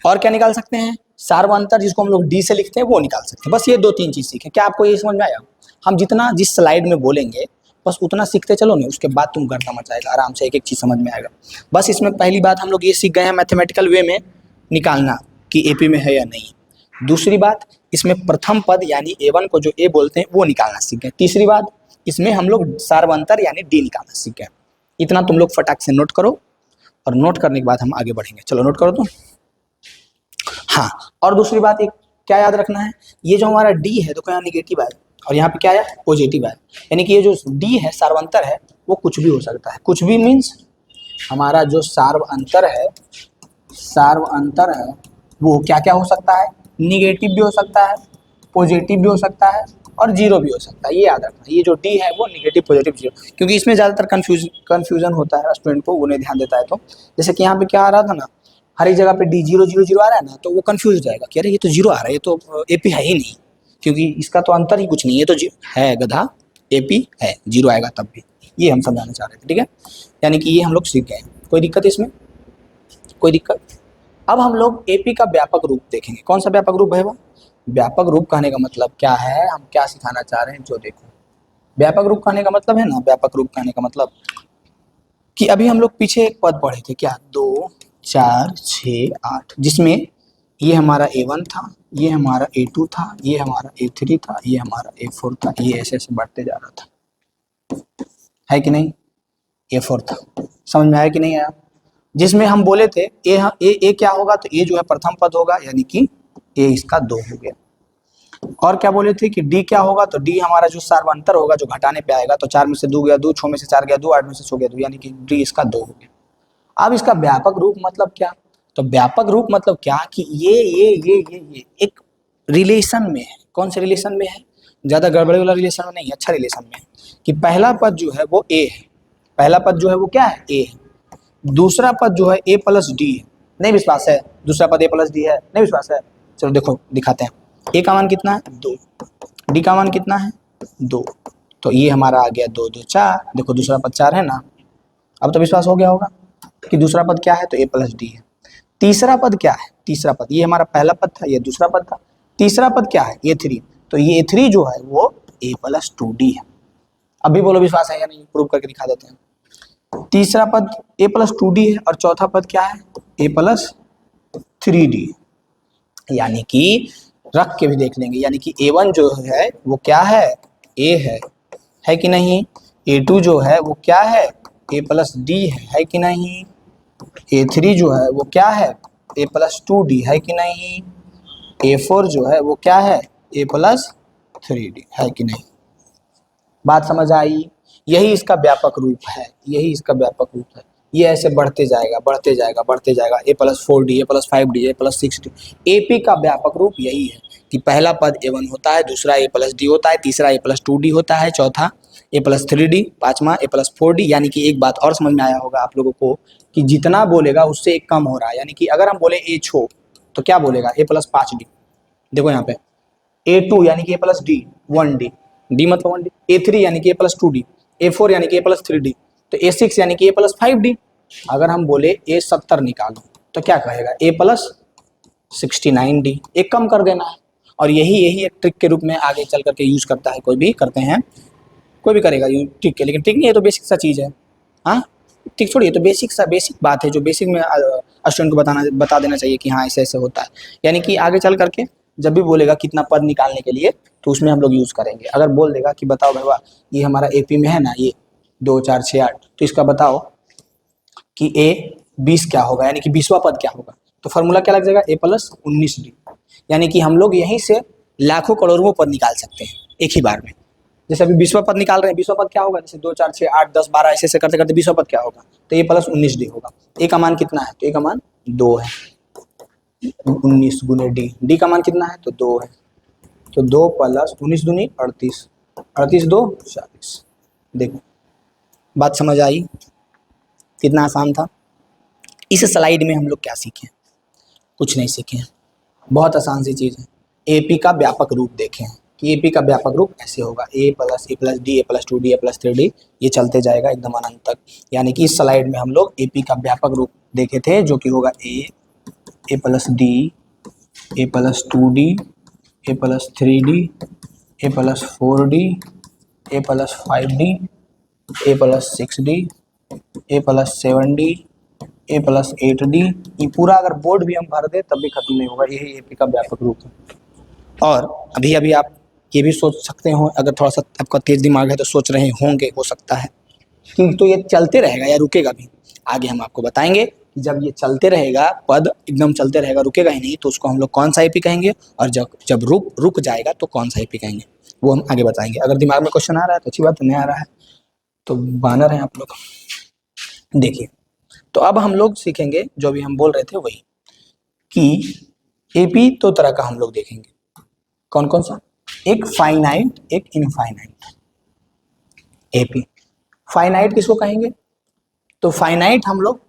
और क्या निकाल सकते हैं? सार्वंतर जिसको हम लोग D से लिखते हैं वो निकाल सकते हैं। बस ये 2-3 चीज सीखें। क्या आपको ये समझ में आया? हम जितना जिस स्लाइड में बोलेंगे बस उतना सीखते चलो नहीं, उसके बाद तुम गर्दा मचाएगा, आराम से एक एक चीज समझ में आएगा। बस इसमें पहली बात हम लोग ये सीख गए हैं मैथमेटिकल वे में निकालना कि AP में है या नहीं। दूसरी बात, इसमें प्रथम पद यानी A1 को जो A बोलते हैं वो निकालना सीख गए। तीसरी बात, इसमें हम लोग सार्वंतर यानी D निकालना सीख गए। इतना तुम लोग फटाक से नोट करो, और नोट करने के बाद हम आगे बढ़ेंगे। चलो नोट करो तो। हाँ, और दूसरी बात एक क्या याद रखना है, ये जो हमारा D है तो क्या निगेटिव है, और यहाँ पे क्या है? पॉजिटिव है। यानी कि ये जो D है सार्वंतर है वो कुछ भी हो सकता है। कुछ भी मीन्स हमारा जो सार्वंतर है वो क्या क्या हो सकता है? निगेटिव भी हो सकता है, पॉजिटिव भी हो सकता है, और जीरो भी हो सकता है। ये याद रखना, ये जो D है वो निगेटिव पॉजिटिव जीरो, क्योंकि इसमें ज़्यादातर कन्फ्यूजन होता है स्टूडेंट को, वो नहीं ध्यान देता है। तो जैसे कि यहाँ पे क्या आ रहा था ना, हर एक जगह पे D 0 0 0 आ रहा है ना, तो वो कंफ्यूज हो जाएगा कि अरे ये तो जीरो आ रहा है, ये तो AP है ही नहीं, क्योंकि इसका तो अंतर ही कुछ नहीं है। तो है गधा, AP है, जीरो आएगा तब भी। ये हम समझाना चाह रहे थे, ठीक है। यानी कि ये हम लोग सीख गए। कोई दिक्कत इसमें? कोई दिक्कत? अब हम लोग AP का व्यापक रूप देखेंगे। कौन सा व्यापक रूप है वो? व्यापक रूप कहने का मतलब क्या है, हम क्या सिखाना चाह रहे हैं, जो देखो व्यापक रूप कहने का मतलब है ना, व्यापक रूप कहने का मतलब कि अभी हम लोग पीछे एक पद पढ़े थे, क्या? 2 4 6 8, जिसमें ये हमारा A1 था, ये हमारा A2 था, ये हमारा A3 था, ये हमारा A4 था, ये ऐसे ऐसे बढ़ते जा रहा था, है कि नहीं? A4 था। समझ में आया कि नहीं आया? जिसमें हम बोले थे ए क्या होगा, तो A जो है प्रथम पद होगा, यानी कि A इसका 2 हो गया। और क्या बोले थे कि D क्या होगा, तो D हमारा जो सार्वंतर होगा जो घटाने पे आएगा, तो 4 में से 2 गया 2, 6 में से 4 गया 2, 8 में से 6 गया 2, यानी कि D इसका 2 हो गया। अब इसका व्यापक रूप मतलब क्या? तो व्यापक रूप मतलब क्या कि ये एक रिलेशन में है। कौन से रिलेशन में है? ज्यादा गड़बड़े वाला रिलेशन में नहीं, अच्छा रिलेशन में है। कि पहला पद जो है वो A है, पहला पद जो है वो क्या है? A है। दूसरा पद जो है A प्लस D है। नहीं विश्वास है? दूसरा पद A प्लस D है, नहीं विश्वास है? चलो देखो दिखाते हैं। A का मान कितना है? 2। D का मान कितना है? 2। तो ये हमारा आ गया 2 2 4। देखो दूसरा पद 4 है ना। अब तो विश्वास हो गया होगा कि दूसरा पद क्या है, तो A प्लस D है। तीसरा पद क्या है, तीसरा पद, ये हमारा पहला पद था, ये दूसरा पद था, तीसरा पद क्या है, A3, तो ये A3 जो है वो A प्लस 2D है। अभी बोलो विश्वास है या नहीं, प्रूव करके दिखा देते हैं। तीसरा पद A प्लस 2D है और चौथा पद क्या है, A प्लस 3D, यानी कि रख के भी देख लेंगे, यानी कि A1 जो है वो क्या है, A है कि नहीं, A2 जो है वो क्या है, A प्लस D है कि नहीं, A3 जो है वो क्या है, A प्लस 2D है कि नहीं, A4 जो है वो क्या है, A प्लस 3D है कि नहीं। बात समझ आई, यही इसका व्यापक रूप है, यही इसका व्यापक रूप है। ये ऐसे बढ़ते जाएगा बढ़ते जाएगा बढ़ते जाएगा, A plus 4D, A plus 5D, A plus 6D। AP का व्यापक रूप यही है कि पहला पद A1 होता है, दूसरा A प्लस D होता है, तीसरा A प्लस 2D होता है, चौथा A प्लस 3D, पांचवा A प्लस 4D। यानी कि एक बात और समझ में आया होगा आप लोगों को कि जितना बोलेगा उससे एक कम हो रहा है, यानी कि अगर हम बोले A छो तो क्या बोलेगा, A प्लस 5D। देखो यहाँ पे A2 यानी कि A plus D 1D, D मतलब 1D, A3 यानी कि A प्लस 2D, A4 यानी कि A प्लस 3D, तो A6 यानी कि A प्लस 5D। अगर हम बोले A70 निकालो तो क्या कहेगा, A प्लस 69D, एक कम कर देना है। और यही यही एक ट्रिक के रूप में आगे चल करके यूज करता है, कोई भी करते हैं, कोई भी करेगा यूज ट्रिक है, लेकिन ट्रिक नहीं है, तो बेसिक सा चीज़ है। हाँ ठीक छोड़िए, तो बेसिक बात है जो बेसिक में स्टूडेंट को बता देना चाहिए कि हाँ ऐसे ऐसे होता है। यानी कि आगे चल करके जब भी बोलेगा कितना पद निकालने के लिए तो उसमें हम लोग यूज़ करेंगे। अगर बोल देगा कि बताओ भैया ये हमारा AP में है ना, ये 2 4 6 8, तो इसका बताओ कि A20 क्या होगा, यानी कि 20वां पद क्या होगा, तो फॉर्मूला क्या लग जाएगा, A प्लस 19D। यानी कि हम लोग यहीं से लाखों करोड़ों पद निकाल सकते हैं एक ही बार में। जैसे अभी 20वां पद निकाल रहे हैं, 20वां पद क्या होगा, जैसे 2 4 6 8 10 12 ऐसे ऐसे करते करते 20वां पद क्या होगा, तो A प्लस 19D होगा। A का मान कितना है, तो A का मान 2 है, 19 गुने D का मान कितना है, तो 2 है, तो 2 प्लस 19 दूनी 38, 38 2 40। देखो बात समझ आई, कितना आसान था। इस स्लाइड में हम लोग क्या सीखे, कुछ नहीं सीखे हैं, बहुत आसान सी चीज़ है। AP का व्यापक रूप देखें कि AP का व्यापक रूप ऐसे होगा, A plus D, A plus 2D, A plus 3D, ये चलते जाएगा एकदम अनंत तक। यानी कि इस स्लाइड में हम लोग AP का व्यापक रूप देखे थे, जो कि होगा A plus D, A plus 2D, A plus 3D, A plus 4D, A plus 5D, A plus 6D, A plus 7D, A plus 8D। ये पूरा अगर बोर्ड भी हम भर दे तब भी खत्म नहीं होगा, यही AP का व्यापक रूप है। और अभी अभी आप ये भी सोच सकते हो, अगर थोड़ा सा आपका तेज दिमाग है तो सोच रहे होंगे, हो सकता है कि तो ये चलते रहेगा या रुकेगा भी। आगे हम आपको बताएंगे कि जब ये चलते रहेगा, पद एकदम चलते रहेगा, रुकेगा ही नहीं, तो उसको हम लोग कौन सा AP कहेंगे, और जब जब रुक जाएगा तो कौन सा AP कहेंगे, वो हम आगे बताएंगे। अगर दिमाग में क्वेश्चन आ रहा है तो अच्छी बात है, नहीं आ रहा है तो बानर हैं आप लोग। देखिए, तो अब हम लोग सीखेंगे जो भी हम बोल रहे थे वही, कि AP दो तरह का हम लोग देखेंगे। कौन कौन सा, एक फाइनाइट एक इनफाइनाइट। AP फाइनाइट किसको कहेंगे, तो फाइनाइट हम लोग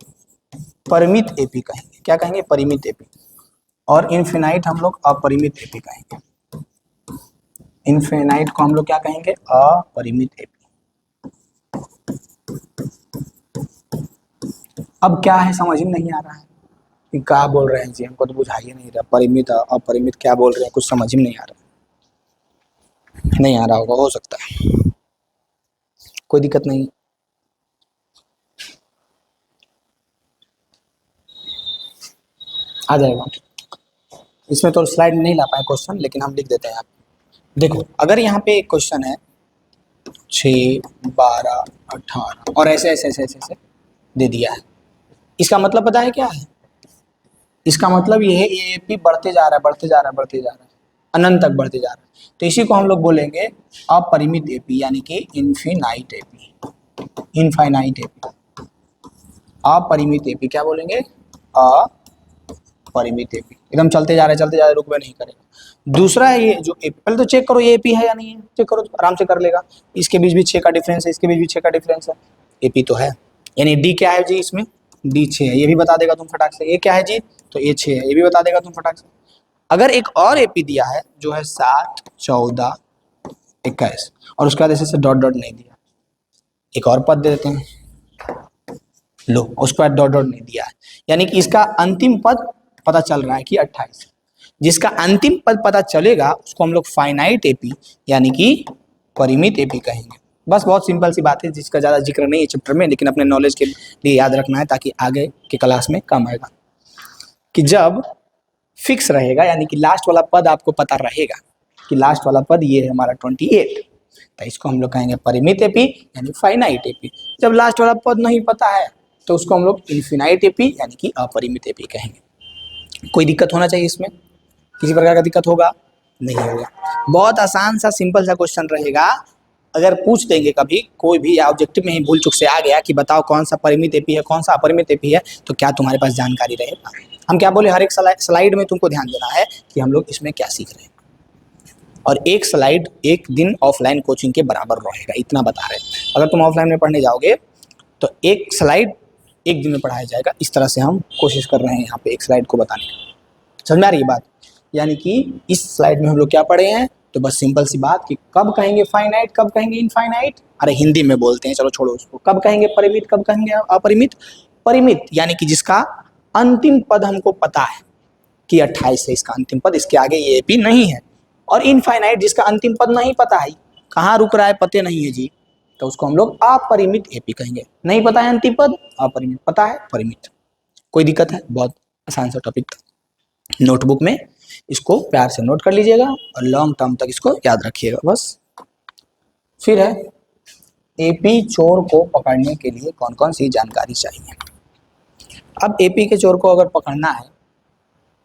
परिमित AP कहेंगे, क्या कहेंगे, परिमित AP। और इनफिनाइट हम लोग अपरिमित AP कहेंगे। इनफिनाइट को हम लोग क्या कहेंगे, अपरिमित AP। अब क्या है समझ में नहीं आ रहा है कि क्या बोल रहे हैं जी, हमको तो बुझाइए नहीं रहा, परिमित अपरिमित क्या बोल रहे हैं, कुछ समझ में नहीं आ रहा, नहीं आ रहा होगा, हो सकता है, कोई दिक्कत नहीं। आ जाएगा, इसमें तो स्लाइड में नहीं ला पाए क्वेश्चन, लेकिन हम लिख देते हैं। आप देखो, अगर यहाँ पे एक क्वेश्चन है 6 12 18 और ऐसे ऐसे ऐसे ऐसे ऐसे दे दिया है, इसका मतलब पता है क्या है, इसका मतलब ये है ये AP बढ़ते जा रहा है बढ़ते जा रहा है बढ़ते जा रहा है, अनंत तक बढ़ते जा रहा है, तो इसी को हम लोग बोलेंगे अपरिमित AP, यानी कि इनफिनाइट AP, इनफाइनाइट AP। अपरिमित AP क्या बोलेंगे, अपरिमित AP, एकदम चलते जा रहे चलते जा रहे, रुकवे नहीं करेगा। दूसरा है ये जो AP, पहले तो चेक करो ये AP है या नहीं है, चेक करो तो आराम से कर लेगा। इसके बीच भी 6 का डिफरेंस है, इसके बीच भी 6 का डिफरेंस है, AP तो है। यानी D क्या है जी, इसमें D 6 है, ये भी बता देगा तुम फटाक से। ये क्या है जी, तो ये 6 है, ये भी बता देगा तुम फटाक से। अगर एक और AP दिया है जो है 7 14 21 और उसके बाद ऐसे डॉट डॉट नहीं दिया, एक और पद दे देते हैं, लो उसके बाद डॉट डॉट नहीं दिया है, यानी कि इसका अंतिम पद पता चल रहा है कि 28। जिसका अंतिम पद पता चलेगा उसको हम लोग फाइनाइट एपी यानी कि परिमित एपी कहेंगे। बस बहुत सिंपल सी बात है जिसका ज़्यादा जिक्र नहीं है चैप्टर में, लेकिन अपने नॉलेज के लिए याद रखना है ताकि आगे के क्लास में काम आएगा। कि जब फिक्स रहेगा यानी कि लास्ट वाला पद आपको पता रहेगा कि लास्ट वाला पद ये है हमारा 28, तो इसको हम लोग कहेंगे परिमित एपी यानी फाइनाइट एपी। जब लास्ट वाला पद नहीं पता है तो उसको हम लोग इन्फिनाइट एपी यानी कि अपरिमित एपी कहेंगे। कोई दिक्कत होना चाहिए इसमें? किसी प्रकार का दिक्कत होगा? नहीं होगा। बहुत आसान सा सिंपल सा क्वेश्चन रहेगा। अगर पूछ देंगे कभी कोई भी या ऑब्जेक्टिव में ही भूल चुक से आ गया कि बताओ कौन सा परिमित एपी है कौन सा अपरिमित एपी है, तो क्या तुम्हारे पास जानकारी रहेगा? हम क्या बोले, हर एक स्लाइड में तुमको ध्यान देना है कि हम लोग इसमें क्या सीख रहे हैं, और एक स्लाइड एक दिन ऑफलाइन कोचिंग के बराबर रहेगा, इतना बता रहे हैं। अगर तुम ऑफलाइन में पढ़ने जाओगे तो एक स्लाइड एक दिन में पढ़ाया जाएगा, इस तरह से हम कोशिश कर रहे हैं यहाँ पे एक स्लाइड को बताने की। समझ में आ रही है बात? यानी कि इस स्लाइड में हम लोग क्या पढ़े हैं, तो बस सिंपल सी बात कि कब कहेंगे फाइनाइट कब कहेंगे इनफाइनाइट, अरे हिंदी में बोलते हैं चलो छोड़ो उसको, कब कहेंगे परिमित कब कहेंगे अपरिमित। परिमित यानी कि जिसका अंतिम पद हमको पता है कि 28 है इसका अंतिम पद, इसके आगे ये एपी नहीं है। और इनफाइनाइट जिसका अंतिम पद नहीं पता है, कहाँ रुक रहा है पते नहीं है जी, तो उसको हम लोग अपरिमित एपी कहेंगे। नहीं पता है अंतिम पद अपरिमित, पता है परिमित। कोई दिक्कत है? बहुत आसान सा टॉपिक था, नोटबुक में इसको प्यार से नोट कर लीजिएगा और लॉन्ग टर्म तक इसको याद रखिएगा बस। फिर है एपी चोर को पकड़ने के लिए कौन कौन सी जानकारी चाहिए। अब एपी के चोर को अगर पकड़ना है,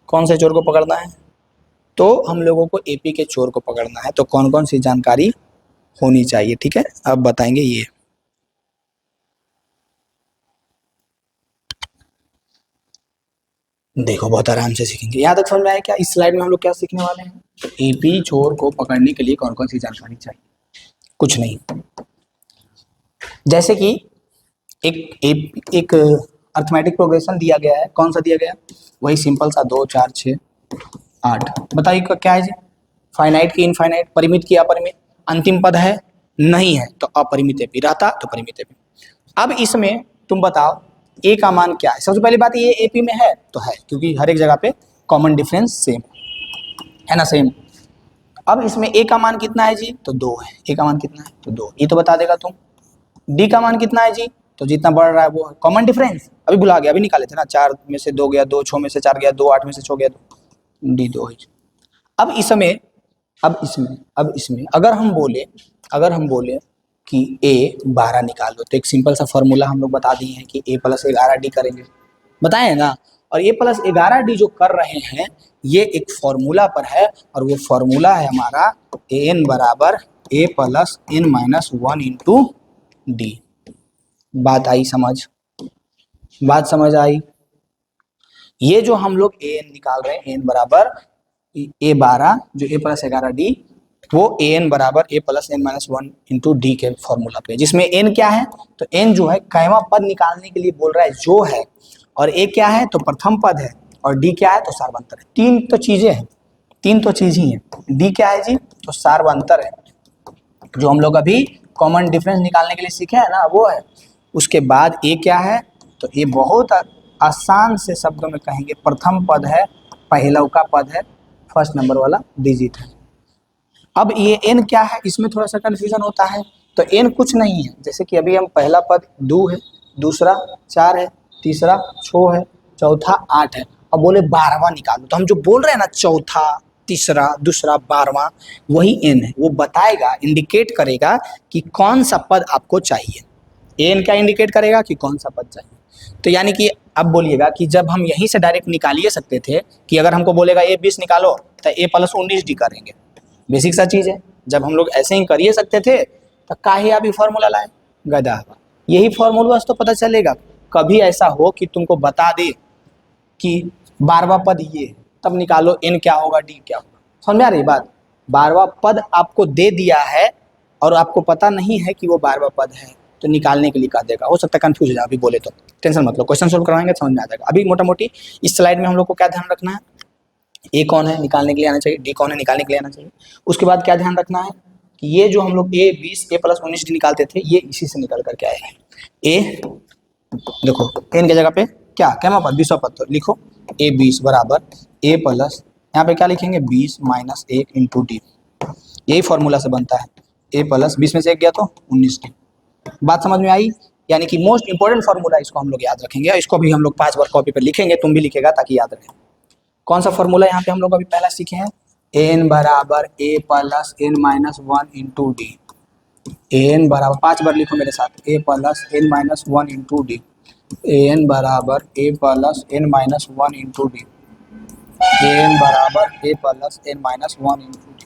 कौन से चोर को पकड़ना है, तो हम लोगों को एपी के चोर को पकड़ना है, तो कौन कौन सी जानकारी होनी चाहिए, ठीक है अब बताएंगे। ये देखो बहुत आराम से सीखेंगे, यहाँ तक समझ में आया क्या? इस स्लाइड में हम लोग क्या सीखने वाले हैं, तो एपी चोर को पकड़ने के लिए कौन कौन सी जानकारी चाहिए। कुछ नहीं, जैसे कि एक अर्थमेटिक प्रोग्रेशन दिया गया है, कौन सा दिया गया, वही सिंपल सा 2 4 6 8। बताइए क्या है जी, फाइनाइट की इनफाइनाइट, परिमित की अपरिमित, अंतिम पद है नहीं है तो अपरिमित एपी, रहता तो परिमित एपी। अब इसमें तुम बताओ ए का मान क्या है। सबसे पहली बात ये एपी में है तो है, क्योंकि हर एक जगह पे कॉमन डिफरेंस सेम है ना, सेम। अब इसमें ए का मान कितना है जी, तो 2 है। ए का मान कितना है तो 2, ये तो बता देगा तुम। डी का मान कितना है जी, तो जितना बढ़ रहा है वो है कॉमन डिफरेंस, अभी भुला गया, अभी निकाले थे ना, 4 में से 2 गया 2, 6 में से 4 गया 2, 8 में से 6 गया 2, डी 2 है। अब इसमें अगर हम बोले कि ए 12 निकालो, तो एक सिंपल सा फॉर्मूला हम लोग बता दिए हैं कि ए प्लस 11 डी करेंगे, बताए हैं ना। और ए प्लस 11 डी जो कर रहे हैं ये एक फॉर्मूला पर है, और वो फॉर्मूला है हमारा ए एन बराबर a plus n minus 1 into d. बात आई समझ? बात समझ आई? ये जो हम लोग ए एन निकाल रहे हैं, एन बराबर ए 12 जो ए प्लस 11 डी, वो ए एन बराबर a plus n minus 1 into d के फॉर्मूला पे, जिसमें एन क्या है, तो एन जो है कैवा पद निकालने के लिए बोल रहा है जो है, और ए क्या है तो प्रथम पद है, और डी क्या है तो सार्वंतर है। तीन तो चीज ही है। डी क्या है जी, तो सार्वंतर है, जो हम लोग अभी कॉमन डिफरेंस निकालने के लिए सीखे हैं ना वो है। उसके बाद ए क्या है, तो ये बहुत आसान से शब्दों में कहेंगे प्रथम पद है, पहला का पद है, फर्स्ट नंबर वाला डिजिट है। अब ये एन क्या है, इसमें थोड़ा सा कंफ्यूजन होता है। तो एन कुछ नहीं है, जैसे कि अभी हम पहला पद 2 है, दूसरा 4 है, तीसरा 6 है, चौथा 8 है, अब बोले 12वां निकालो, तो हम जो बोल रहे हैं ना चौथा तीसरा दूसरा 12वां, वही एन है। वो बताएगा, इंडिकेट करेगा कि कौन सा पद आपको चाहिए। एन क्या इंडिकेट करेगा कि कौन सा पद चाहिए। तो यानी कि अब बोलिएगा कि जब हम यहीं से डायरेक्ट निकालिए सकते थे कि अगर हमको बोलेगा ए 20 निकालो तो ए प्लस 19 डी करेंगे, बेसिक सा चीज़ है। जब हम लोग ऐसे ही करिए सकते थे तो काहे अभी फॉर्मूला लाए, गधा। यही फॉर्मूला तो पता चलेगा, कभी ऐसा हो कि तुमको बता दे कि 12वां पद ये है, तब निकालो एन क्या होगा डी क्या होगा। समझ में आ रही बात? 12वां पद आपको दे दिया है और आपको पता नहीं है कि वो 12वां पद है, तो निकालने के लिए कह देगा। हो सकता है कंफ्यूज हो जाए, अभी बोले तो टेंशन मत लो, क्वेश्चन सोल्व करवाएंगे समझ में आ जाएगा। अभी मोटा मोटी इस स्लाइड में हम लोग को क्या ध्यान रखना है, ए कौन है निकालने के लिए आना चाहिए, डी कौन है निकालने के लिए आना चाहिए। उसके बाद क्या ध्यान रखना है कि ये जो हम लोग ए 20 ए प्लस 19 डी निकालते थे, ये इसी से निकल करके आए हैं। ए देखो n की जगह पे क्या क्या पद 20 पद, तो लिखो a20 बराबर a प्लस, यहाँ पे क्या लिखेंगे 20 माइनस 1 इंटू डी। यही फॉर्मूला से बनता है a प्लस 20 में से 1 गया तो 19 डी। बात समझ में आई? यानी कि मोस्ट इंपोर्टेंट फॉर्मूला, इसको हम लोग याद रखेंगे और इसको भी हम लोग 5 बार कॉपी पर लिखेंगे, तुम भी लिखेगा ताकि याद रहे। कौन सा फॉर्मूला यहाँ पे हम लोग अभी पहला सीखे हैं? n बराबर a plus n minus 1 into D. an बराबर 5 बार लिखो मेरे साथ, a plus n minus 1 into D. an बराबर a plus n minus 1 into D. an बराबर a plus n minus 1 into D.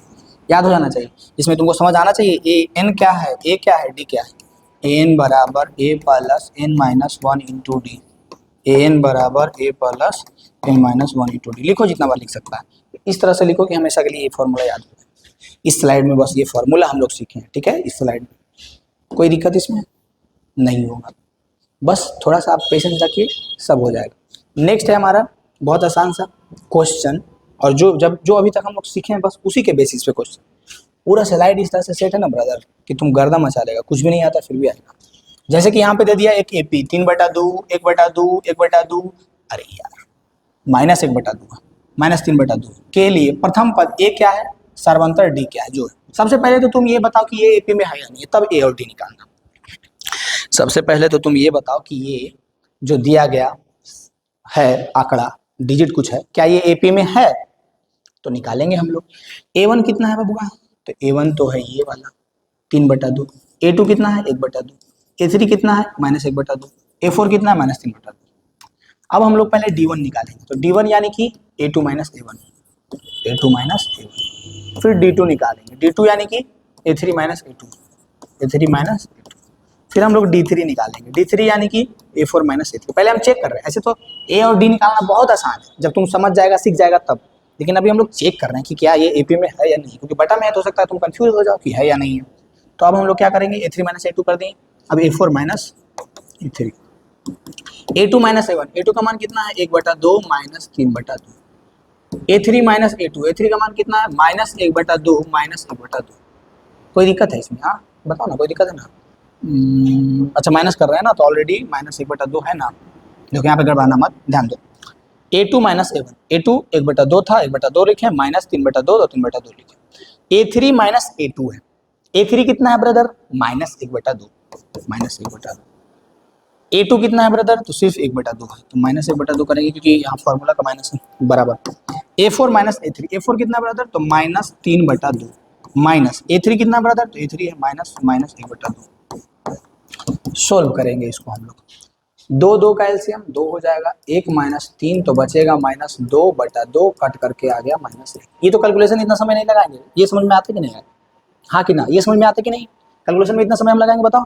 याद हो जाना चाहिए, इसमें तुमको समझ आना चाहिए ए n क्या है, a क्या है, d क्या है। an बराबर a plus n minus 1 into D. an बराबर a plus n minus 1 into D. लिखो जितना बार लिख सकता है, इस तरह से लिखो कि हमेशा के लिए ये फॉर्मूला याद हो। इस स्लाइड में बस ये फॉर्मूला हम लोग सीखे हैं, ठीक है। इस स्लाइड में कोई दिक्कत इसमें नहीं होगा, बस थोड़ा सा आप पेशेंस रखिए, सब हो जाएगा। नेक्स्ट है हमारा बहुत आसान सा क्वेश्चन, और जो अभी तक हम लोग सीखे हैं बस उसी के बेसिस पे क्वेश्चन। पूरा स्लाइड इस तरह से सेट है ना ब्रदर कि तुम गर्दा मचा लेगा, कुछ भी नहीं आता फिर भी आएगा। जैसे कि यहाँ पे दे दिया एक एपी 3/2 1/2 1/2, अरे यार माइनस 1/2 माइनस 3/2 के लिए प्रथम पद ए क्या है, सर्वांतर डी क्या है। जो है सबसे पहले तो तुम ये बताओ कि ये एपी में है या नहीं है, तब ए और डी निकालना। सबसे पहले तो तुम ये बताओ कि ये जो दिया गया है आंकड़ा डिजिट कुछ है, क्या ये एपी में है, तो निकालेंगे हम लोग। A1 कितना है बबुआ, तो A1 तो है ये वाला 3/2, A2 कितना है 1/2, A3 कितना है -1/2, A4 कितना है -3/2। अब हम लोग पहले D1 निकालेंगे, तो D1 यानी कि A2 minus A1, A2 minus A1। फिर D2 निकालेंगे, D2 यानी कि A3 minus A2, A3 minus A2। फिर हम लोग D3 निकालेंगे, D3 यानी कि A4 माइनस A3। पहले हम चेक कर रहे हैं, ऐसे तो A और D निकालना बहुत आसान है, जब तुम समझ जाएगा सीख जाएगा तब। लेकिन अभी हम लोग चेक कर रहे हैं कि क्या ये एपी में है या नहीं, क्योंकि बटा में है तो हो सकता है तुम कंफ्यूज हो जाओ कि है या नहीं है। तो अब हम लोग क्या करेंगे, A3 माइनस A2 कर देंगे। अब A4 minus A3, A2 minus A1, A2 का मान कितना है 1/2 minus 3/2, A3 minus A2, A3 का मान कितना है -1/2 माइनस 1/2। कोई दिक्कत है इसमें? हाँ बताओ ना, कोई दिक्कत है ना? अच्छा माइनस कर रहे हैं ना, तो ऑलरेडी -1/2 है ना, देखो यहाँ पे गड़बड़ाना मत, ध्यान दो। A2 माइनस A1, A2 1/2 था 1/2 लिखे, माइनस 3/2 तो 3/2 लिखे। A3 माइनस A2 है, A3 कितना है ब्रदर -1/2, माइनस 1/2। A2 कितना है ब्रदर, तो सिर्फ 1/2 है, तो -1/2 करेंगे क्योंकि यहाँ फॉर्मूला का माइनस है, बराबर। A4 माइनस A3, A4 कितना ब्रदर, तो -3/2, माइनस A3 कितना ब्रदर, तो A3 है -1/2। सोल्व करेंगे इसको हम लोग, 2 का एलसीएम 2 हो जाएगा, 1 माइनस 3 तो बचेगा -2/2, कट करके आ गया -1। ये तो कैलकुलेशन इतना समय नहीं लगाएंगे, ये समझ में आते कि नहीं है, हाँ कि ना, ये समझ में आते कि नहीं, कैलकुलेशन में इतना समय हम लगाएंगे बताओ।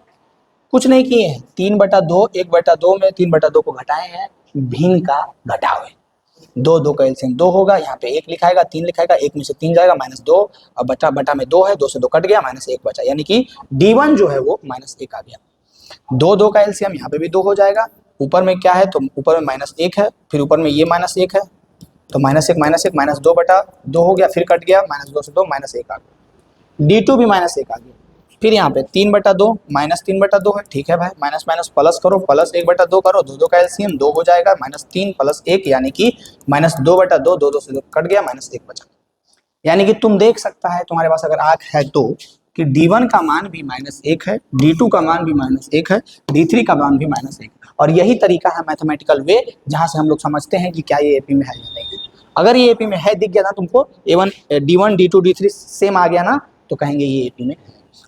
कुछ नहीं किए हैं, 3/2 1/2 में 3/2 को घटाए हैं, भिन्न का घटाव है। 2 का एलसीएम 2 होगा, यहाँ पे 1 लिखाएगा 3 लिखाएगा, 1 में से 3 जाएगा -2, और बटा में 2 है, 2 से 2 कट गया, -1 बचा, यानी कि D1 जो है वो -1 आ गया। 2 का एलसीएम यहाँ पे भी 2 हो जाएगा, ऊपर में क्या है, तो ऊपर में -1 है, फिर ऊपर में ये -1 है, तो -1 -2/2 हो गया, फिर कट गया, -2 से 2 -1 आ गया। D2 भी -1 आ गया, फिर यहाँ पे 3/2 -3/2 है, ठीक है भाई, माइनस माइनस प्लस करो, प्लस 1/2 करो, 2 का एलसीएम 2 हो जाएगा, -3 + 1 यानी कि -2/2, 2 से 2 कट गया, -1 बचा। यानी कि तुम देख सकता है तुम्हारे पास अगर आंख है तो कि D1 का मान भी -1 है, D2 का मान भी -1 है, D3 का मान भी -1 है। और यही तरीका है मैथमेटिकल वे, जहां से हम लोग समझते हैं कि क्या ये एपी में है या नहीं है। अगर ये एपी में है दिख गया ना तुमको, A1 D1 D2 D3 same आ गया ना, तो कहेंगे ये एपी में।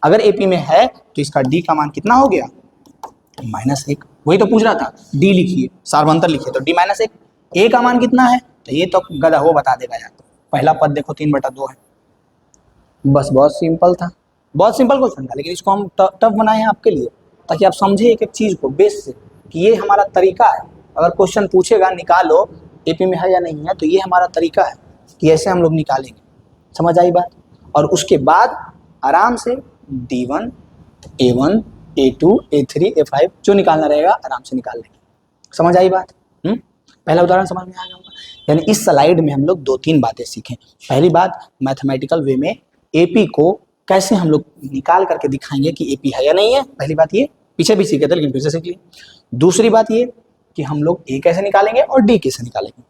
अगर एपी में है तो इसका D का मान कितना हो गया, -1। वही तो पूछ रहा था, D लिखिए, सार्वंतर लिखिए, तो D -1। A का मान कितना है, तो ये तो गधा वो बता देगा यार, पहला पद देखो 3/2 है, बस बहुत सिंपल था, बहुत सिंपल क्वेश्चन था, लेकिन इसको हम टफ बनाए हैं आपके लिए ताकि आप समझे एक एक चीज़ को बेस से कि ये हमारा तरीका है। अगर क्वेश्चन पूछेगा निकालो एपी में है या नहीं है, तो ये हमारा तरीका है कि ऐसे हम लोग निकालेंगे। समझ आई बात? और उसके बाद आराम से D1 A1 A2 A3 A5 जो निकालना रहेगा आराम से निकाल लेंगे। समझ आई बात? पहला उदाहरण समझ में आ गया होगा। यानी इस स्लाइड में हम लोग 2-3 बातें सीखें। पहली बात, मैथमेटिकल वे में एपी को कैसे हम लोग निकाल करके दिखाएंगे कि एपी है या नहीं है, पहली बात ये। पीछे भी सीखे थे लेकिन फिर से सीख लिए। दूसरी बात ये कि हम लोग ए कैसे निकालेंगे और डी कैसे निकालेंगे,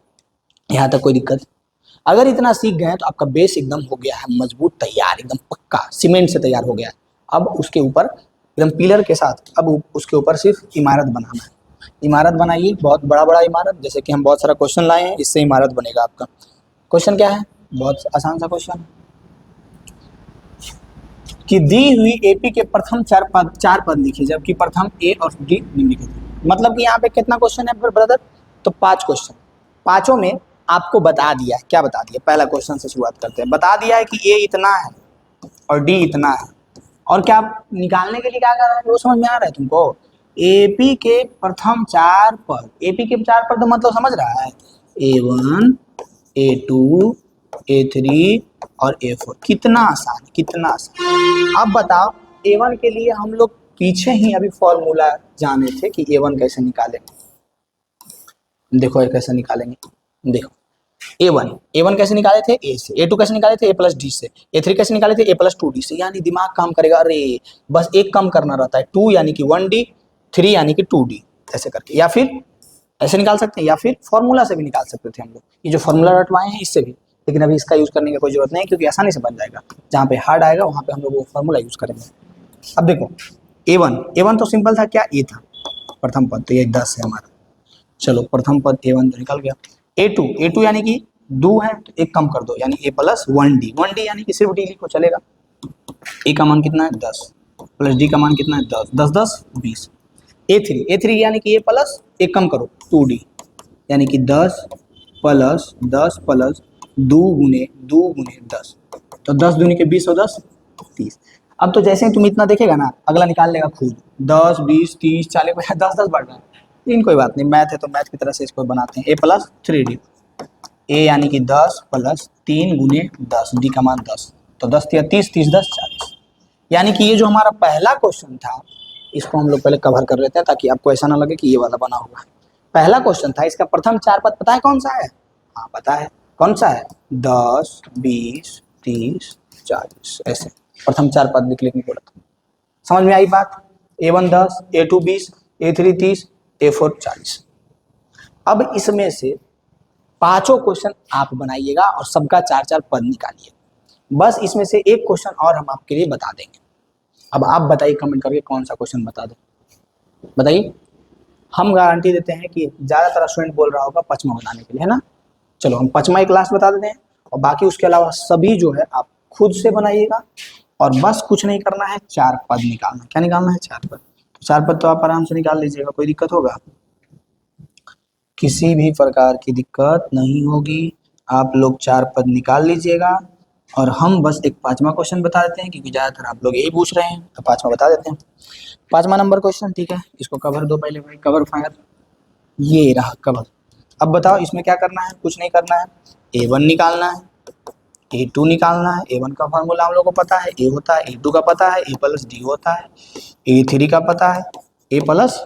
यहाँ तक कोई दिक्कत। अगर इतना सीख गए तो आपका बेस एकदम हो गया है मजबूत, तैयार, एकदम पक्का सीमेंट से तैयार हो गया है। अब उसके ऊपर एकदम पिलर के साथ अब उसके ऊपर सिर्फ इमारत बनाना है। इमारत बनाइए, बहुत बड़ा बड़ा इमारत, जैसे कि हम बहुत सारा क्वेश्चन लाए हैं, इससे इमारत बनेगा आपका। क्वेश्चन क्या है, बहुत आसान सा क्वेश्चन कि दी हुई एपी के प्रथम चार पद लिखिए जबकि प्रथम ए और डी निम्नलिखित है। मतलब कि यहाँ पे कितना क्वेश्चन है ब्रदर, तो 5 क्वेश्चन, पांचों में आपको बता दिया है। क्या बता दिया, पहला क्वेश्चन से शुरुआत करते हैं। बता दिया है कि ए इतना है और डी इतना है, और क्या निकालने के लिए क्या कर रहा है वो समझ में आ रहा है तुमको। एपी के प्रथम 4 पद, एपी के 4 पद मतलब समझ रहा है, A1 A2 A3 और A4। कितना आसान, कितना आसान। अब बताओ A1 के लिए हम लोग पीछे ही अभी फॉर्मूला जाने थे कि A1 कैसे निकालेंगे। देखो कैसे निकालेंगे, देखो A1 कैसे निकाले थे, ए से। A2 कैसे निकाले थे, A प्लस डी से। A3 कैसे निकाले थे, A प्लस 2D से। यानी दिमाग काम करेगा, अरे बस एक कम करना रहता है, 2 यानी कि 1D, 3 यानी कि 2D, ऐसे करके। या फिर ऐसे निकाल सकते हैं, या फिर फॉर्मूला से भी निकाल सकते थे हम लोग। ये जो फॉर्मूला रटवाए हैं इससे भी, लेकिन अभी इसका यूज करने की कोई जरूरत नहीं, क्योंकि आसानी से बन जाएगा। जहाँ पे हार्ड आएगा वहाँ पे हम लोग वो फॉर्मूला यूज करेंगे। अब देखो A1 तो सिंपल था, क्या ए था प्रथम पद, तो ये 10 है हमारा। चलो प्रथम पद A1 तो निकल गया। A2 यानी कि 2 है तो एक कम कर दो, यानी A प्लस 1D यानी कि सिर्फ डी लिखो चलेगा। ए का मान कितना है 10 प्लस डी का मान कितना है 10, 10 10 20। A3 यानी कि A प्लस एक कम करो 2D यानी कि 10 प्लस 10 प्लस 2 गुने 10, तो 10 दूनी के 20 और 10 30। अब तो जैसे ही तुम इतना देखेगा ना, अगला निकाल लेगा खुद। 10 20 30 40 50 10 बढ़ रहा है, लेकिन कोई बात नहीं, मैथ है तो मैथ की तरह से इसको बनाते हैं। A प्लस 3D, ए यानी कि 10 प्लस 3 गुने 10, डी का मान 10, तो 10 या 30 30 10 40। यानी कि ये जो हमारा पहला क्वेश्चन था इसको हम लोग पहले कवर कर लेते हैं ताकि आपको ऐसा ना लगे कि ये वाला बना हुआ है। पहला क्वेश्चन था, इसका प्रथम 4 पद पता है कौन सा है, हाँ पता है कौन सा है, 10 20 30 40, ऐसे प्रथम 4 पद लिख लिखने को रखा। समझ में आई बात। A1 10, A2 20, A3 30, A4 40। अब इसमें से पांचों क्वेश्चन आप बनाइएगा और सबका 4 पद निकालिए। बस इसमें से एक क्वेश्चन और हम आपके लिए बता देंगे। अब आप बताइए कमेंट करके कौन सा क्वेश्चन बता दें, बताइए। हम गारंटी देते हैं कि ज़्यादातर स्टूडेंट बोल रहा होगा पचमा बनाने के लिए, है ना। चलो हम पचमा एक क्लास बता देते हैं, और बाकी उसके अलावा सभी जो है आप खुद से बनाइएगा। और बस कुछ नहीं करना है, 4 पद निकालना। क्या निकालना है, 4 पद। तो 4 पद तो आप आराम से निकाल लीजिएगा, कोई दिक्कत होगा, किसी भी प्रकार की दिक्कत नहीं होगी। आप लोग 4 पद निकाल लीजिएगा। और हम बस एक 5वां क्वेश्चन बता देते हैं, क्योंकि ज़्यादातर आप लोग यही पूछ रहे हैं, तो 5वां बता देते हैं। 5वां नंबर क्वेश्चन, ठीक है, इसको कवर दो पहले भाई, कवर फायर, ये रहा कवर। अब बताओ इसमें क्या करना है, कुछ नहीं करना है। A1 निकालना है, A2 निकालना है। A1 का फार्मूला हम लोग को पता है, A होता है, A2 का पता है, A प्लस डी होता है, A3 का पता है, A प्लस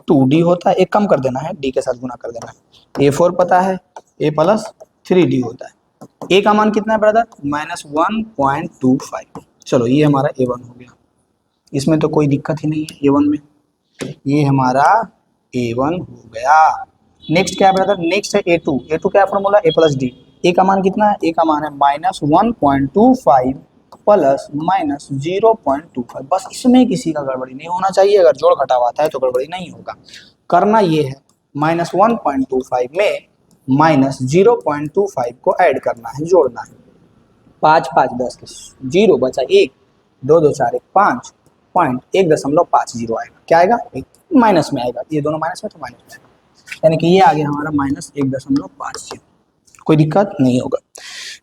2D होता है, एक कम कर देना है, D के साथ गुना कर देना है। A4 पता है, A प्लस 3D होता है। A का मान कितना है ब्रदर, -1.25। चलो ये हमारा A1 हो गया, इसमें तो कोई दिक्कत ही नहीं है A1 में, ये हमारा A1 हो गया। नेक्स्ट क्या है ब्रदर, नेक्स्ट है A2 क्या फॉर्मूला, A प्लस डी। ए का मान कितना है, ए का मान है -1.25 प्लस -0.25। बस इसमें किसी का गड़बड़ी नहीं होना चाहिए, अगर जोड़ घटाव आता है तो गड़बड़ी नहीं होगा। करना ये है, -1.25 में -0.25 को ऐड करना है, जोड़ना है। 5 5 10 के 0 बचा 1, 2 2 4 1 5, पॉइंट 1.50 आएगा। क्या आएगा, माइनस में आएगा, ये दोनों माइनस में तो माइनस में आएगा, यानी कि ये आ गया हमारा -1.50। कोई दिक्कत नहीं होगा।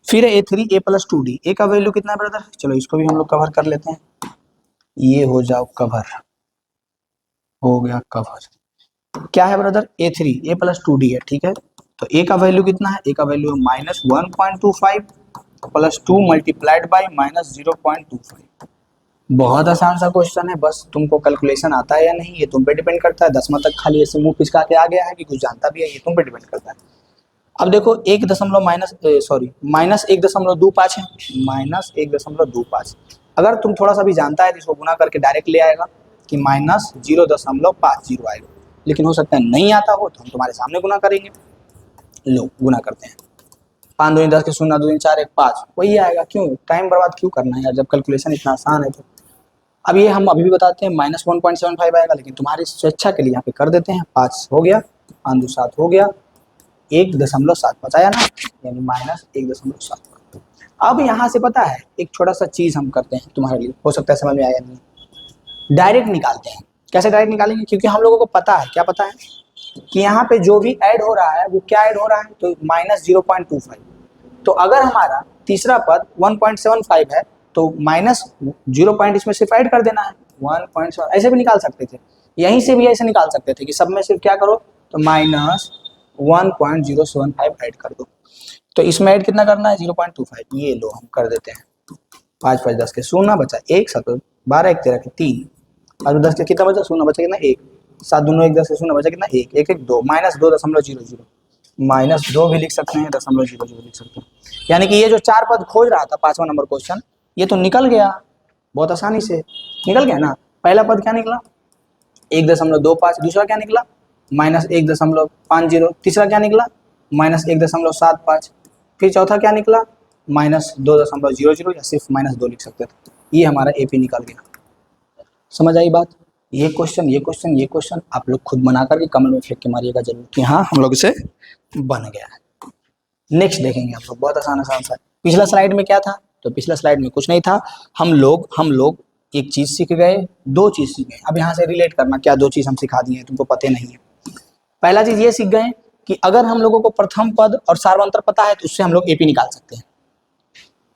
फिर A3 A प्लस 2D, ए का वैल्यू कितना है ब्रदर, चलो इसको भी हम लोग कवर कर लेते हैं। ये हो जाओ कवर, हो गया कवर। क्या है brother, A3 A plus 2D है, ठीक है। तो ए का वैल्यू कितना है, ए का वैल्यू है -1.25 प्लस 2 मल्टीप्लाइड बाई -0.25। बहुत आसान सा क्वेश्चन है, बस तुमको कैलकुलेशन आता है या नहीं ये तुम पे डिपेंड करता है। 10वां तक खाली ऐसे मुंह पिचका के आ गया है कि कुछ जानता भी है, ये तुम पे डिपेंड करता है। अब देखो -1.25 है, -1.25। अगर तुम थोड़ा सा भी जानता है तो इसको गुना करके डायरेक्ट ले आएगा, कि -0.50 आएगा, लेकिन हो सकता है नहीं आता हो तो हम तुम्हारे सामने गुना करेंगे। लो गुना करते हैं, 5 दूनी 10 के 0 2 4 1 5 वही आएगा। क्यों टाइम बर्बाद क्यों करना है यार, जब कैलकुलेशन इतना आसान है तो। अब ये हम अभी भी बताते हैं -1.75 आएगा, लेकिन तुम्हारी स्वेच्छा के लिए यहाँ पे कर देते हैं। 5 हो गया, 5 2 7 हो गया, 1.75 आया ना, यानी -1.75। अब यहाँ से पता है एक छोटा सा चीज हम करते हैं तुम्हारे लिए, हो सकता है समझ में आया नहीं। डायरेक्ट निकालते हैं। कैसे डायरेक्ट निकालेंगे, क्योंकि हम लोगों को पता है, क्या पता है कि यहाँ पे जो भी ऐड हो रहा है वो क्या ऐड हो रहा है, तो -0.25। तो अगर हमारा तीसरा पद 1.75 है तो -0 इसमें सिर्फ ऐड कर देना है 1.7। ऐसे भी निकाल सकते थे, यहीं से भी ऐसे निकाल सकते थे कि सब में सिर्फ क्या करो तो -1.075 ऐड कर दो। तो इसमें ऐड कितना करना है 0.25, ये लो हम कर देते हैं। 5 5 10 के 0 बचा 1, 7 12 1 13 के 3, 5 10 के कितना बचा 0 बचा कितना 1, 7 दूनो 1 10 के 0 बचा कितना 1 1 1 2 -2.00, -2 भी लिख सकते हैं, 0.00 लिख सकते हैं। यानी कि ये जो 4 पद खोज रहा था 5वां नंबर क्वेश्चन, ये तो निकल गया बहुत आसानी से, निकल गया ना। पहला पद क्या निकला 1.25, दूसरा क्या निकला -1.50, तीसरा क्या निकला -1.75, फिर चौथा क्या निकला -2.00 या सिर्फ -2 लिख सकते थे। ये हमारा एपी निकल गया। समझ आई बात। ये क्वेश्चन ये क्वेश्चन ये क्वेश्चन आप लोग खुद बना करके कमेंट में फेंक के मारिएगा जरूर कि हाँ हम लोग से बन गया है। नेक्स्ट देखेंगे हम लोग, बहुत आसान आसान सा। पिछला स्लाइड में क्या था, तो पिछला स्लाइड में कुछ नहीं था। हम लोग एक चीज सीख गए, 2 चीज सीख गए। अब यहाँ से रिलेट करना, क्या 2 चीज हम सिखा दिए हैं तुमको पता नहीं है। पहला चीज ये सीख गए कि अगर हम लोगों को प्रथम पद और सार्वंतर पता है तो उससे हम लोग एपी निकाल सकते हैं।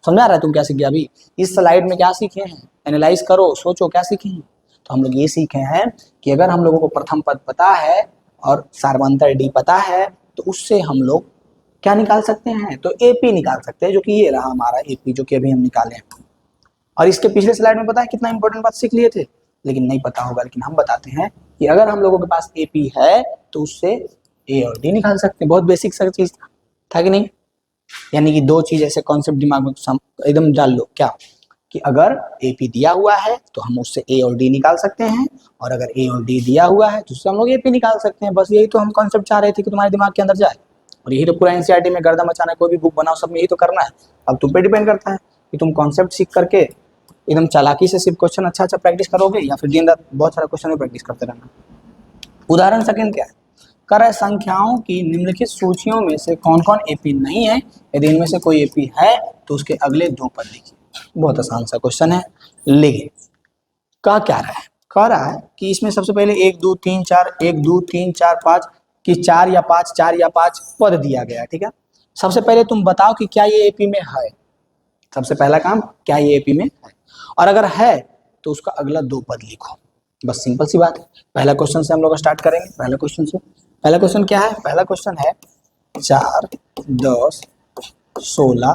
समझा रहा है तुम क्या सीख गया अभी इस स्लाइड में, क्या सीखे हैं, एनालाइज करो, सोचो क्या सीखे हैं। तो हम लोग ये सीखे हैं कि अगर हम लोगों को प्रथम पद पता है और सार्वंतर डी पता है तो उससे हम लोग क्या निकाल सकते हैं, तो एपी निकाल सकते हैं, जो कि ये रहा हमारा एपी जो कि अभी हम निकाले हैं। और इसके पिछले स्लाइड में पता है कितना इंपॉर्टेंट बात सीख लिए थे, लेकिन नहीं पता होगा, लेकिन हम बताते हैं कि अगर हम लोगों के पास एपी है तो उससे ए और डी निकाल सकते हैं। बहुत बेसिक सा चीज था कि नहीं। यानी कि 2 चीज ऐसे कॉन्सेप्ट दिमाग में एकदम डाल लो, क्या कि अगर एपी दिया हुआ है तो हम उससे ए और डी निकाल सकते हैं, और अगर ए और डी दिया हुआ है तो उससे हम लोग एपी निकाल सकते हैं। बस यही तो हम कॉन्सेप्ट चाह रहे थे कि तुम्हारे दिमाग के अंदर जाए, और यही तो पूरा एनसीईआरटी में गर्दा मचाना है। कोई भी बुक बनाओ सब में यही तो करना है। अब तुम पे डिपेंड करता है कि तुम कॉन्सेप्ट सीख करके एकदम चालाकी से सिर्फ क्वेश्चन अच्छा अच्छा प्रैक्टिस करोगे, या फिर दिन रात बहुत सारा क्वेश्चन में प्रैक्टिस करते रहना। उदाहरण सेकंड क्या है, कर है संख्याओं की निम्नलिखित सूचियों में से कौन कौन एपी नहीं है, यदि इनमें से कोई एपी है तो उसके अगले 2 पद लिखिए। बहुत आसान सा क्वेश्चन है, लेकिन कह रहा है कि इसमें सबसे पहले 1 2 3 4 1 2 3 4 5 कि 4 या 5 पद दिया गया है। ठीक है, सबसे पहले तुम बताओ कि क्या ये एपी में है। सबसे पहला काम, क्या ये एपी में है, और अगर है तो उसका अगला 2 पद लिखो। बस सिंपल सी बात है। पहला क्वेश्चन से हम लोग स्टार्ट करेंगे। पहला क्वेश्चन क्या है, पहला क्वेश्चन है 4 10 16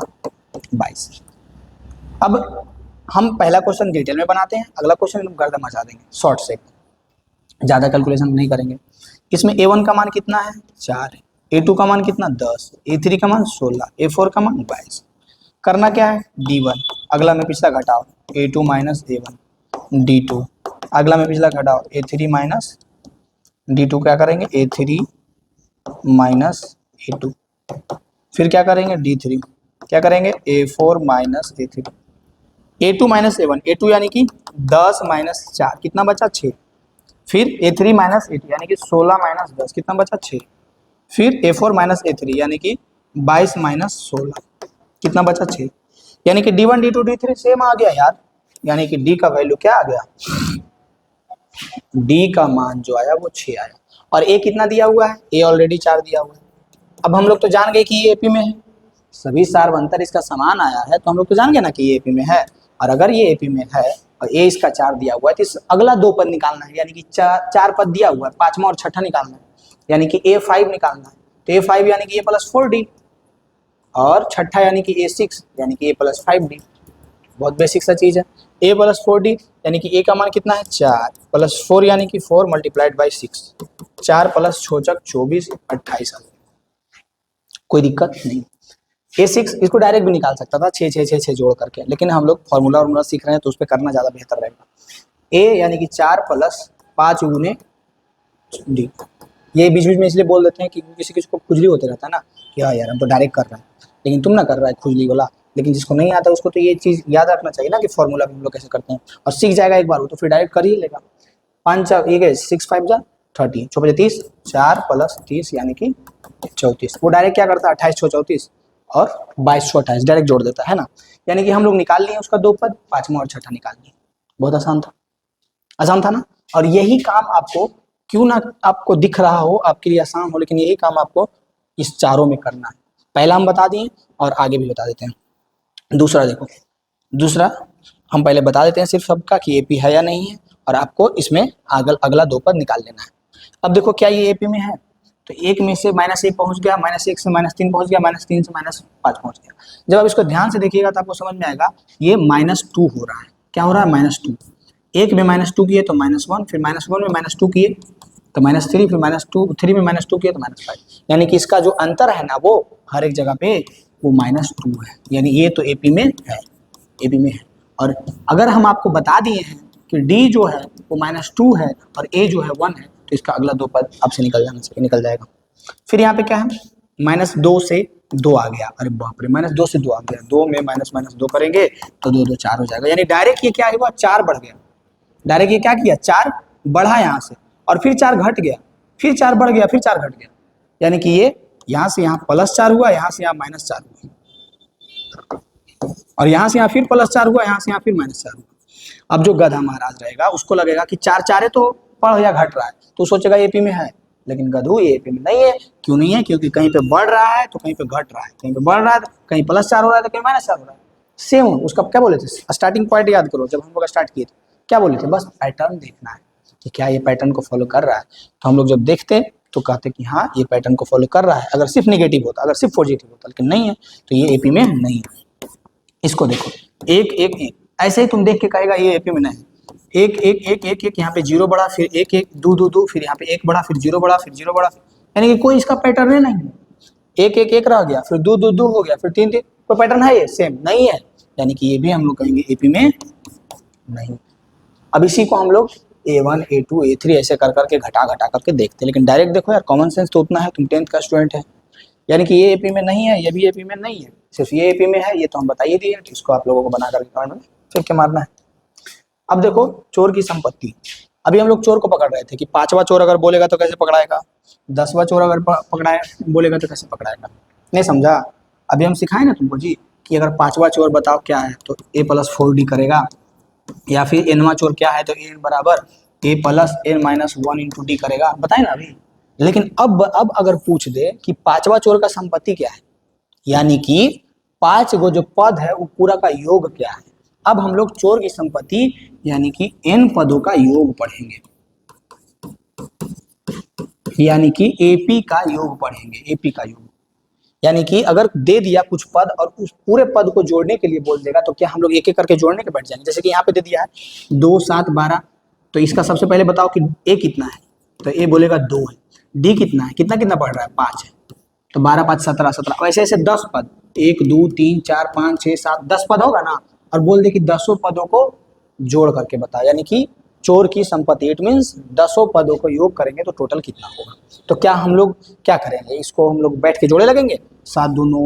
22। अब हम पहला क्वेश्चन डिटेल में बनाते हैं, अगला क्वेश्चन हम गर्दा मचा देंगे शॉर्ट से, ज्यादा कैलकुलेशन नहीं करेंगे। इसमें a1 का मान कितना है 4 है, a2 का मान कितना 10, a3 का मान 16, a4 का मान 22। करना क्या है d1, अगला में पिछला घटाओ a2 माइनस a1, d2 अगला में पिछला घटाओ a3 माइनस d2, क्या करेंगे a3 माइनस a2, फिर क्या करेंगे d3, क्या करेंगे a4 minus a3, a2 minus a1, a2 यानी कि 10 माइनस 4 कितना बचा 6, फिर a3 माइनस a2 यानी कि 16 माइनस 10 कितना बचा 6, फिर a4 माइनस a3 यानी कि 22 माइनस 16 कितना बचा 6। यानी कि d1 d2 d3 सेम आ गया यार, यानी कि d का वैल्यू क्या आ गया, d का मान जो आया वो 6 आया। और a कितना दिया हुआ है, a ऑलरेडी 4 दिया हुआ है। अब हम लोग तो जान गए कि ये एपी में है, सभी सार्वंतर इसका समान आया है तो हम लोग तो जान गए ना कि ये एपी में है। और अगर ये एपी में है और ए इसका 4 दिया हुआ है तो इस अगला 2 पद निकालना है, यानी कि 4 पद दिया हुआ है, 5वां और 6ठा निकालना है, यानी कि a5 निकालना है। तो a5 यानी कि a प्लस 4d, और 6ठा यानी कि a6 यानी कि a प्लस 5d। बहुत बेसिक सा चीज है। a प्लस 4d यानी कि a का मान कितना है 4 प्लस 4 यानी कि 4 मल्टीप्लाइड बाई 6, 4 प्लस छोचक 24 28। कोई दिक्कत नहीं। a6 इसको डायरेक्ट भी निकाल सकता था 6 6 6 6 जोड़ करके, लेकिन हम लोग फॉर्मूला सीख रहे हैं तो उस पर करना ज़्यादा बेहतर रहेगा। ए यानी कि 4 प्लस 5 गुने डी। ये बीच बीच में इसलिए बोल देते हैं कि किसी किसी को खुजली होते रहता है ना कि हाँ यार हम तो डायरेक्ट कर रहे हैं, लेकिन तुम ना कर रहा है खुजली वाला, लेकिन जिसको नहीं आता उसको तो ये चीज़ याद रखना चाहिए ना कि फॉर्मूला हम लोग कैसे करते हैं, और सीख जाएगा एक बार वो तो फिर डायरेक्ट कर ही लेगा। 5 एक है 6 5 जा 30, 6 5 30, 4 प्लस 30 यानी कि 34। वो डायरेक्ट क्या करता है 28 6 34 और 22 28 डायरेक्ट जोड़ देता है ना। यानी कि हम लोग निकाल लिए उसका 2 पद, 5वां और 6ठा निकाल लिए। बहुत आसान था ना। और यही काम आपको क्यों ना आपको दिख रहा हो, आपके लिए आसान हो, लेकिन यही काम आपको इस चारों में करना है। पहला हम बता दिए और आगे भी बता देते हैं। दूसरा देखो, दूसरा हम पहले बता देते हैं सिर्फ सबका कि एपी है या नहीं है, और आपको इसमें अगला 2 पद निकाल लेना है। अब देखो क्या ये एपी में है, तो 1 में से -1 पहुंच गया, -1 से -3 पहुंच गया, -3 से -5 पहुंच गया। जब आप इसको ध्यान से देखिएगा तो आपको समझ में आएगा ये -2 हो रहा है। क्या हो रहा है -2। 1 में -2 किए तो -1, फिर -1 में -2 किए तो -3, फिर -2 3 में -2 किए तो -5। यानी कि इसका जो अंतर है ना वो हर एक जगह पे वो -2 है। यानी ये तो एपी में है, एपी में है। और अगर हम आपको बता दिए हैं कि डी जो है वो -2 है और ए जो है 1 है, तो इसका अगला 2 पद आपसे निकल जाएगा। फिर यहाँ पे क्या है -2 से 2 आ गया, अरे बाप रे -2 से 2 आ गया, 2 में -2 करेंगे तो 2 2 4 हो जाएगा। यानी डायरेक्ट ये क्या हुआ 4 बढ़ गया, डायरेक्ट ये क्या किया 4 बढ़ा यहाँ से, और फिर 4 घट गया, फिर 4 बढ़ गया, फिर 4 घट गया। यानी कि ये यहाँ से यहाँ +4 हुआ, यहाँ से यहाँ -4 हुआ, और यहाँ से यहाँ फिर +4 हुआ, यहाँ से यहाँ फिर -4 हुआ। अब जो गधा महाराज रहेगा उसको लगेगा कि 4 4 तो बढ़ या घट रहा है, तो सोचेगा एपी में है, लेकिन गधू ये एपी में नहीं है। क्यों नहीं है? क्योंकि कहीं पे बढ़ रहा है तो कहीं पे घट रहा है, कहीं पे बढ़ रहा है तो कहीं +4 हो रहा है तो कहीं -4 हो रहा है। सेम उसका क्या बोले थे स्टार्टिंग पॉइंट याद करो, जब हम लोग स्टार्ट किए थे क्या बोले थे, बस पैटर्न देखना है कि क्या ये पैटर्न को फॉलो कर रहा है। तो हम लोग जब देखते तो कहते कि हाँ ये पैटर्न को फॉलो कर रहा है, अगर सिर्फ निगेटिव होता, अगर सिर्फ पॉजिटिव होता, लेकिन नहीं है तो ये एपी में नहीं है। इसको देखो 1 1 1, ऐसे ही तुम देख के कहेगा ये एपी में नहीं है। 1 1 1 1 1, यहाँ पे 0 बढ़ा, फिर 1 1 2 2 2, फिर यहाँ पे 1 बढ़ा, फिर 0 बढ़ा, फिर 0 बढ़ा, यानी कि कोई इसका पैटर्न नहीं है। 1 1 1 रह गया, फिर 2 2 2 हो गया, फिर 3 3, कोई पैटर्न है ये सेम नहीं है, यानी कि ये भी हम लोग कहेंगे एपी में नहीं। अब इसी को हम लोग A1 A2 A3 ऐसे कर करके घटा करके देखते हैं, लेकिन डायरेक्ट देखो यार कॉमन सेंस तो उतना है, तुम 10th का स्टूडेंट है। यानी कि ये एपी में नहीं है, ये भी एपी में नहीं है, सिर्फ ये एपी में है, ये तो हम बता ही दिए, इसको आप लोगों को बना करके कमेंट में फिर क्या मारना है। अब देखो चोर की संपत्ति, अभी हम लोग चोर को पकड़ रहे थे कि 5वां चोर अगर बोलेगा तो कैसे पकड़ाएगा, 10वां चोर अगर पकड़ाए बोलेगा तो कैसे पकड़ाएगा, नहीं समझा? अभी हम सिखाए ना तुमको जी कि अगर 5वां चोर बताओ क्या है तो a + 4d करेगा, या फिर nवां चोर क्या है तो n बराबर a + n - 1 × d करेगा, बताए ना अभी। लेकिन अब अगर पूछ दे कि 5वां चोर का संपत्ति क्या है, यानी कि 5 गो जो पद है वो पूरा का योग क्या है। अब हम लोग चोर की संपत्ति यानी कि n पदों का योग पढ़ेंगे, यानी कि एपी का योग पढ़ेंगे, एपी का योग। यानी कि अगर दे दिया कुछ पद और उस पूरे पद को जोड़ने के लिए बोल देगा तो क्या हम लोग एक एक करके जोड़ने के बैठ जाएंगे। जैसे कि यहाँ पे दे दिया है 2 7 12, तो इसका सबसे पहले बताओ कि ए कितना है, तो ए बोलेगा 2 है। डी कितना है, कितना कितना बढ़ रहा है 5 है, तो 12 5 17 17, ऐसे ऐसे 10 पद 1 2 3 4 5 6 7 10 पद होगा ना, और बोल दे कि 10 पदों को जोड़ करके बता, यानी कि चोर की संपत्ति, इट मीन्स 10 पदों को योग करेंगे तो टोटल कितना होगा। तो क्या हम लोग क्या करेंगे, इसको हम लोग बैठ के जोड़े लगेंगे 7 2 9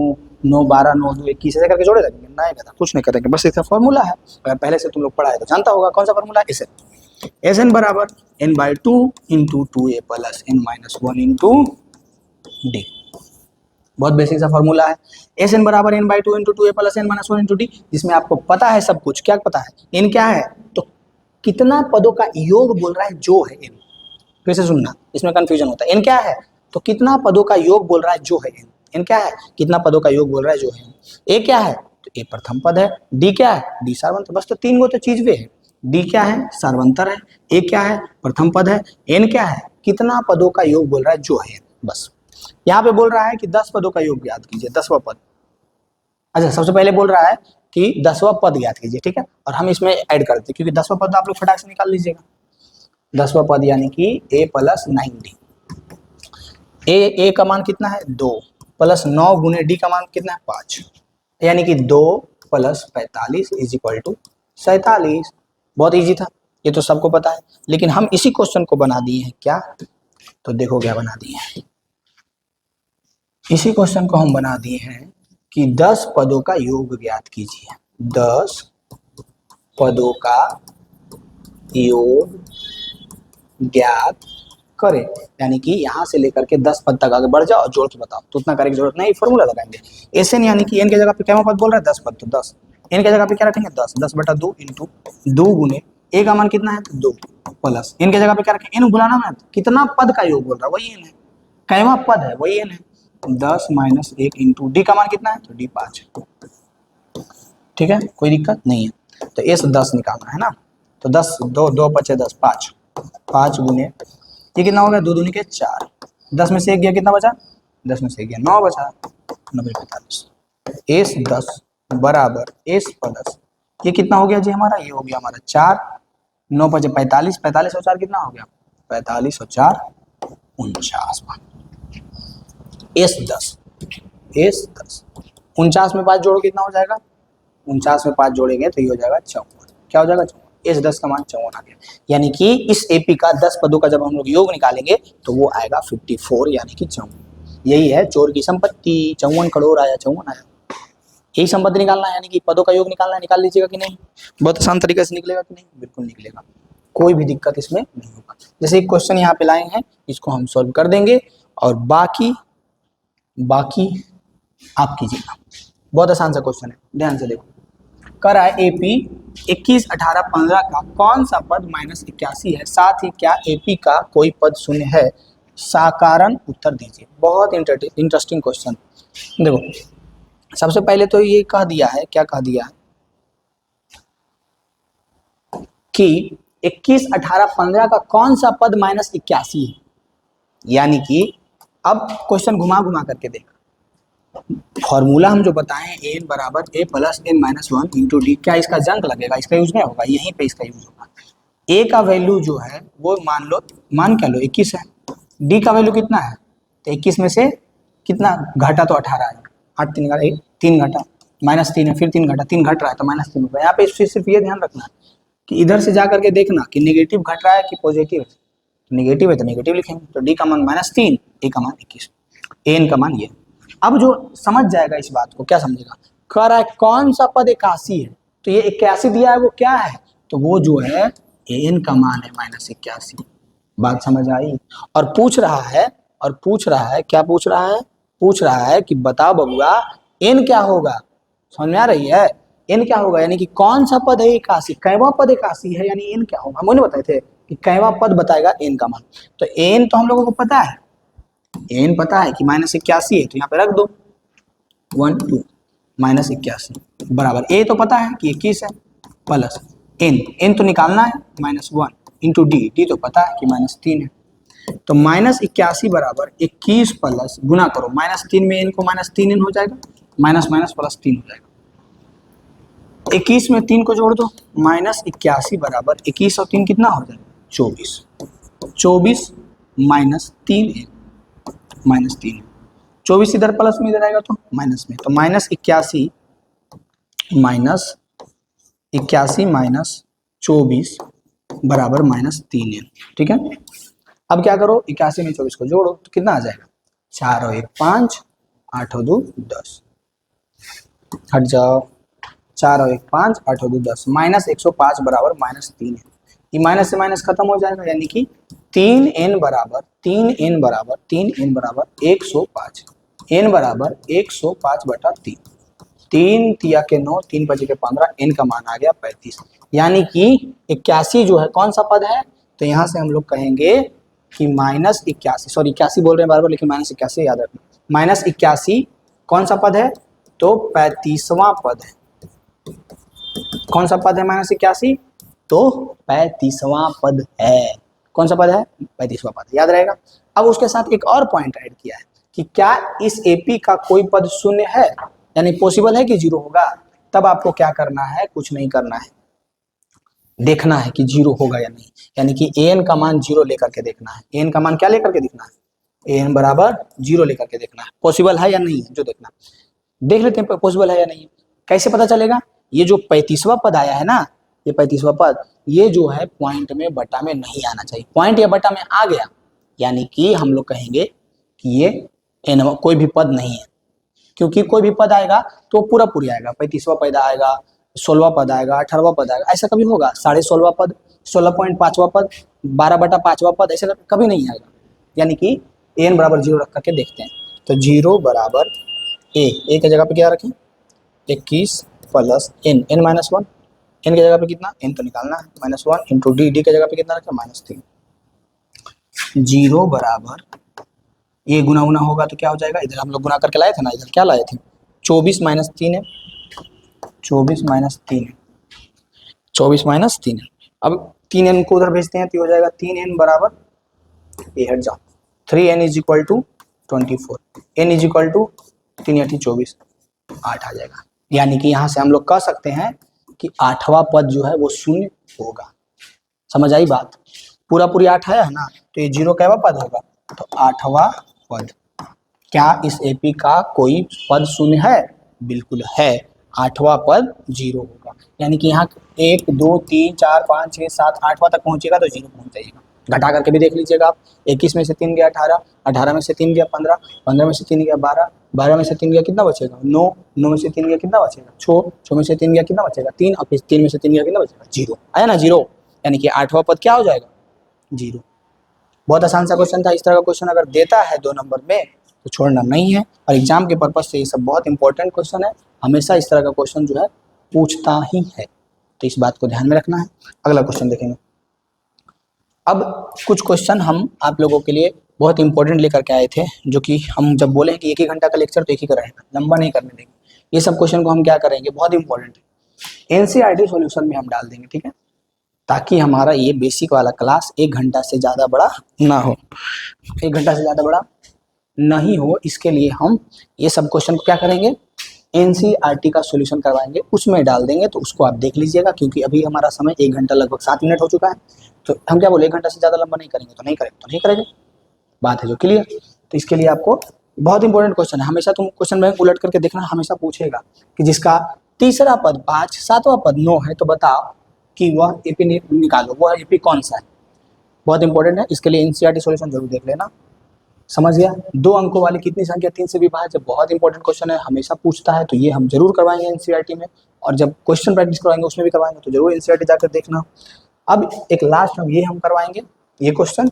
9 12 9 2 21 ऐसे करके जोड़े लगेंगे, नहीं कहता कुछ नहीं करेंगे, बस इसका फॉर्मूला है, अगर पहले से तुम लोग पढ़ा है तो जानता होगा कौन सा फॉर्मूला है। इसे Sn बराबर n/2 × 2a + n - 1 × d, बहुत बेसिक सा फॉर्मूला है। Sn बराबर n/2 × 2a + n - 1 × d, जिसमें आपको पता है सब कुछ, क्या पता है n क्या है, तो कितना पदों का योग बोल रहा है जो है n, फिर से सुनना इसमें कंफ्यूजन होता है। n क्या है, तो कितना पदों का योग बोल रहा है जो है n, n क्या है, कितना पदों का योग बोल रहा है जो है। a क्या है, तो a प्रथम पद है, d क्या है, d सार्वंतर, बस तो 3 गो तो चीज वे है, d क्या है सार्वंतर है, a क्या है प्रथम पद है, n क्या है कितना पदों का योग बोल रहा है जो है। बस यहाँ पे बोल रहा है कि 10 पदों का योग याद कीजिए, 10वां पद। अच्छा सबसे पहले बोल रहा है कि 10वां पद याद कीजिए, ठीक है, और हम इसमें ऐड करते हैं क्योंकि 10वां पद आप लोग फटाक से निकाल लीजिएगा। 10वां पद यानी कि a + 9d, a का मान कितना है 2 + 9 × d का मान कितना है 5, यानी कि 2 + 45 = 47। बहुत इजी था, ये तो सबको पता है, लेकिन हम इसी क्वेश्चन को बना दिए हैं क्या, तो देखो क्या बना दिए हैं। इसी क्वेश्चन को हम बना दिए हैं कि 10 पदों का योग ज्ञात कीजिए। 10 पदों का योग ज्ञात करें, यानी कि यहां से लेकर के 10 पद तक आगे बढ़ जाओ और जोड़ के बताओ, तो उतना करने की जरूरत नहीं, फॉर्मूला लगाएंगे। एन यानी कि एन की जगह पे क्या पद बोल रहा है, 10 पद, तो 10 एन की जगह पे क्या रखेंगे, 10, 10/2 इंटू 2 गुने ए का मान कितना है, 2 प्लस एन की जगह पे क्या रखें, एन बुलाना है, कितना पद का योग बोल रहा है, वही एन है, कैवा पद है वही एन है। 10 - 1 इंटू डी का मान कितना है, तो डी 5, ठीक है, कोई दिक्कत नहीं है। तो एस 10 निकालना है ना, तो 10 2 2 5 10 5 5 गुने ये कितना हो गया, 2 दूनी के 4, 10 में से 1 गया कितना बचा, 10 में से 1 गया 9 बचा, 90 45। एस 10 बराबर एस प्लस ये कितना हो गया जी हमारा, ये हो गया हमारा 4, 9 5 45, 45 और 4 कितना हो गया, 45 और 4 49। एस 10 49 में 5 जोड़ो कितना हो जाएगा, 49 में 5 जोड़ेंगे तो ये हो जाएगा 54, क्या हो जाएगा 54, एस 10 का मान 54 आ गया। यानी कि इस एपी का 10 पदों का जब हम लोग योग निकालेंगे तो वो आएगा 54, यानी कि 54। यही है चोर की संपत्ति, 54 करोड़ आया, 54 आया, यही संपत्ति निकालना है, यानी कि पदों का योग निकालना है। निकाल लीजिएगा कि नहीं, बहुत आसान तरीके से निकलेगा कि नहीं, बिल्कुल निकलेगा, कोई भी दिक्कत इसमें नहीं होगा। जैसे एक क्वेश्चन यहाँ पे लाए हैं, इसको हम सॉल्व कर देंगे और बाकी आप कीजिएगा, बहुत आसान सा क्वेश्चन है, ध्यान से देखो। कर आए एपी 21 18 15 का कौन सा पद -81 है, साथ ही क्या एपी का कोई पद शून्य है, साकारण उत्तर दीजिए। बहुत इंटरेस्टिंग क्वेश्चन। देखो सबसे पहले तो ये कह दिया है, क्या कह दिया है कि 21 18 15 का कौन सा पद -81 है, यानी कि अब क्वेश्चन घुमा घुमा करके देख, फॉर्मूला हम जो बताएं एन बराबर a plus n minus 1 into d, क्या इसका जंक लगेगा, इसका यूज नहीं होगा, यहीं पे इसका यूज होगा। ए का वैल्यू जो है वो मान क्या लो 21 है, डी का वैल्यू कितना है, तो 21 में से कितना घटा, तो 18 है, 8 3 घटा -3 है, फिर 3 घटा, 3 घट रहा है तो -3 होगा। यहाँ पे सिर्फ ये ध्यान रखना कि इधर से जा करके देखना कि नेगेटिव घट रहा है कि पॉजिटिव है, नेगेटिव है तो नेगेटिव लिखेंगे, तो डी का मान -3, ए का मान 21, एन का मान ये। अब जो समझ जाएगा इस बात को, क्या समझेगा, कह रहा है कौन सा पद 81 है, तो ये 81 दिया है, वो क्या है, तो वो जो है एन का मान है -81, बात समझ आई। और पूछ रहा है क्या पूछ रहा है, पूछ रहा है कि बताओ बबुआ एन क्या होगा, समझ में आ रही है, एन क्या होगा, यानी कि कौन सा पद है 81, कैवा पद 81 है, यानी एन क्या होगा, हम नहीं बताए थे कि कैवा पद बताएगा एन का मान। तो एन तो हम लोगों को पता है, एन पता है कि -81 है, तो यहाँ पे रख दो 1 2 -81 बराबर, ए तो पता है कि 21 है, प्लस एन तो निकालना है -1 इंटू डी तो पता है कि -3 है, तो -81 बराबर 21 प्लस गुना करो -3 में एन को -3 एन हो जाएगा, माइनस प्लस 3 हो जाएगा, 21 में 3 को जोड़ दो, -81 बराबर 21 और 3 कितना हो जाएगा 24, 24 -3 एन -3, 24 इधर प्लस में इधर आएगा तो माइनस में, तो -81 -24 बराबर -3 एन, ठीक है। अब क्या करो, 81 में 24 को जोड़ो तो कितना आ जाएगा, 4 और 1 5, 8 और 2 10, हट जाओ, 4 और 1 5, 8 और 2 10, -105 बराबर -3 है, ये माइनस से माइनस खत्म हो जाएगा, यानी कि 3n बराबर 105, n बराबर 105/3, 3 तिया के 9, 3 5 के 15, n का मान आ गया 35, यानी कि 81 जो है कौन सा पद है, तो यहाँ से हम लोग कहेंगे कि -81, सॉरी 81 बोल रहे हैं बार-बार, लेकिन -81 याद रखना, -81 कौन सा पद है, तो 35वां पद है, कौन सा पद है -81, तो 35वां पद है, कौन सा पद है, 35वां पद, याद रहेगा। अब उसके साथ एक और पॉइंट ऐड किया है कि क्या इस एपी का कोई पद शून्य है, यानी पॉसिबल है कि 0 होगा, तब आपको क्या करना है, कुछ नहीं करना है, देखना है कि 0 होगा या नहीं, यानी कि एन का मान 0 लेकर के देखना है, एन का मान क्या लेकर के देखना है, एन बराबर 0 लेकर के देखना है, पॉसिबल है या नहीं है जो देखना, देख लेते हैं पॉसिबल है या नहीं। कैसे पता चलेगा, ये जो 35वां पद आया है ना, ये 35वां पद, ये जो है पॉइंट में बटा में नहीं आना चाहिए। पॉइंट या बटा में आ गया यानी कि हम लोग कहेंगे कि ये n कोई भी पद नहीं है, क्योंकि कोई भी पद आएगा तो पूरा पूरी आएगा। 35वां पद आएगा, 16वां पद आएगा, 18वां पद आएगा, ऐसा कभी होगा? 16.5वां पद, 16.5वां पद, 12/5वां पद, ऐसा कभी नहीं आएगा। यानी कि n बराबर 0 रख करके देखते हैं। तो 0 बराबर a की जगह पे क्या रखें? 21 प्लस n, n-1, n की जगह पे कितना? n तो निकालना है, -1 इंटू d, d की जगह पे कितना रखें? -3। 0 बराबर ये गुना गुना होगा तो क्या हो जाएगा? इधर हम लोग गुना करके लाए थे ना, इधर क्या लाए थे? 24 - 3 है, 24 - 3 है, 24 - 3 है। अब 3n को उधर भेजते हैं तो हो जाएगा 3n बराबर, ये हट जाओ, 3n = 24, n = 3 × 24, 8 आ जाएगा। यानी कि यहाँ से हम लोग कह सकते हैं कि 8वां पद जो है वो शून्य होगा। समझ आई बात? पूरा पूरी 8 है ना, तो ये 0 कैवा पद होगा? तो 8वां पद। क्या इस एपी का कोई पद शून्य है? बिल्कुल है, 8वां पद 0 होगा। यानी कि यहाँ 1 2 3 4 5 6 7 8वां तक पहुंचेगा तो 0 पहुंच जाएगा। घटा करके भी देख लीजिएगा आप, 21 में से 3 गया 18, 18 में से 3 गया 15, 15 में से 3 गया 12, 12 में से 3 गया कितना बचेगा? 9, 9 में से 3 गया कितना बचेगा? 6, 6 में से 3 गया कितना बचेगा? 3, और फिर 3 में से 3 गया कितना बचेगा? 0 आया ना, 0। यानी कि 8वां पद क्या हो जाएगा? 0। बहुत आसान सा क्वेश्चन था। इस तरह का क्वेश्चन अगर देता है 2 नंबर में तो छोड़ना नहीं है, और एग्जाम के पर्पज से ये सब बहुत इंपॉर्टेंट क्वेश्चन है। हमेशा इस तरह का क्वेश्चन जो है पूछता ही है, तो इस बात को ध्यान में रखना है। अगला क्वेश्चन देखेंगे। अब कुछ क्वेश्चन हम आप लोगों के लिए बहुत इंपॉर्टेंट लेकर के आए थे, जो कि हम जब बोले हैं कि 1 ही घंटा का लेक्चर तो 1 ही का रहेगा, लंबा नहीं करने देंगे। ये सब क्वेश्चन को हम क्या करेंगे, बहुत इंपॉर्टेंट है, एनसीईआरटी सॉल्यूशन में हम डाल देंगे, ठीक है, ताकि हमारा ये बेसिक वाला क्लास 1 घंटा से ज़्यादा बड़ा ना हो, 1 घंटा से ज़्यादा बड़ा नहीं हो। इसके लिए हम ये सब क्वेश्चन को क्या करेंगे, एनसीईआरटी का सॉल्यूशन करवाएंगे, उसमें डाल देंगे। तो उसको आप देख लीजिएगा, क्योंकि अभी हमारा समय 1 घंटा लगभग 7 मिनट हो चुका है। तो हम क्या बोले, 1 घंटा से ज़्यादा लंबा नहीं करेंगे, तो नहीं करेंगे तो नहीं करेंगे, बात है जो क्लियर। तो इसके लिए आपको बहुत इंपॉर्टेंट क्वेश्चन है, हमेशा तुम क्वेश्चन बैंक उलट करके देखना, हमेशा पूछेगा कि जिसका तीसरा पद 5, 7वां पद 9 है, तो बताओ कि वह एपी निकालो, वह एपी कौन सा है। बहुत इंपॉर्टेंट है, इसके लिए एनसीईआरटी सॉल्यूशन जरूर देख लेना। समझ गया? 2 अंकों वाली कितनी संख्या 3 से विभाज्य, बहुत इंपॉर्टेंट क्वेश्चन है, हमेशा पूछता है, तो ये हम जरूर करवाएंगे एनसीईआरटी में। और जब क्वेश्चन प्रैक्टिस करवाएंगे उसमें भी करवाएंगे, तो जरूर एनसीईआरटी जाकर देखना। अब एक लास्ट में ये हम करवाएंगे ये क्वेश्चन,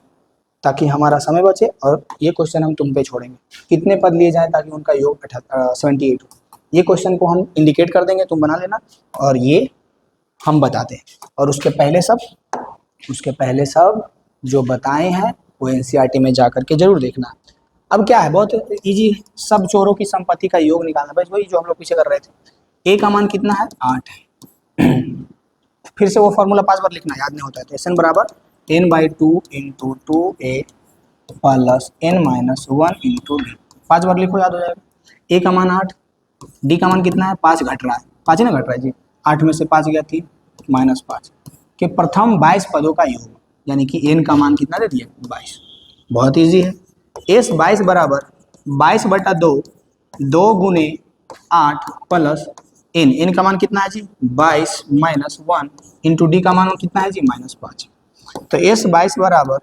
ताकि हमारा समय बचे, और ये क्वेश्चन हम तुम पे छोड़ेंगे, कितने पद लिए जाएं ताकि उनका योग 78 हो। ये क्वेश्चन को हम इंडिकेट कर देंगे, तुम बना लेना, और ये हम बताते हैं। और उसके पहले सब जो बताए हैं वो एनसीईआरटी में जा करके जरूर देखना। अब क्या है, बहुत इजी, सब चोरों की संपत्ति का योग निकालना, बस वही जो हम लोग पीछे कर रहे थे। ए का मान कितना है? 8 है। फिर से वो फॉर्मूला 5 बार लिखना, याद नहीं होता है, तो एन बराबर n/2 × 2a plus n-1 × d, 5 बार लिखो, याद हो जाएगा। ए का मान 8, डी का मान कितना है? 5 घट रहा है, 5 ही ना घट रहा है जी, 8 में से 5 गया 3, -5 के प्रथम 22 पदों का योग, यानी कि n का मान कितना दे दिया? 22। बहुत इजी है। s 22 बराबर 22/2, 2 × 8 प्लस n का मान कितना है जी? 22 - 1 इंटू डी का मान कितना है जी? -5। तो s 22 बराबर,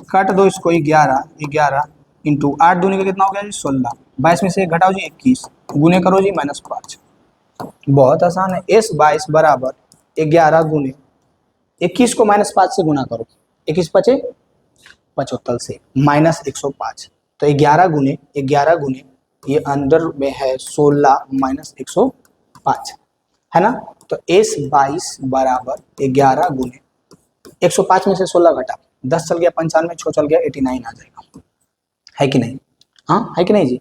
काट दो इसको, 11 इंटू 8 दूनी का कितना हो गया जी? 16, 22 में से 1 घटाओ जी 21, गुने करो जी -5। बहुत आसान है। s 22 बराबर 11 × 21 को -5 से गुना करो, 21 × 5 = 75 से -105, तो 11 गुने ये अंदर में है 16 - 105 है ना। तो s 22 बराबर 11 × 105 में से 16 घटा, 10 चल गया 95, 6 चल गया 89 आ जाएगा, है कि नहीं? हाँ है कि नहीं जी?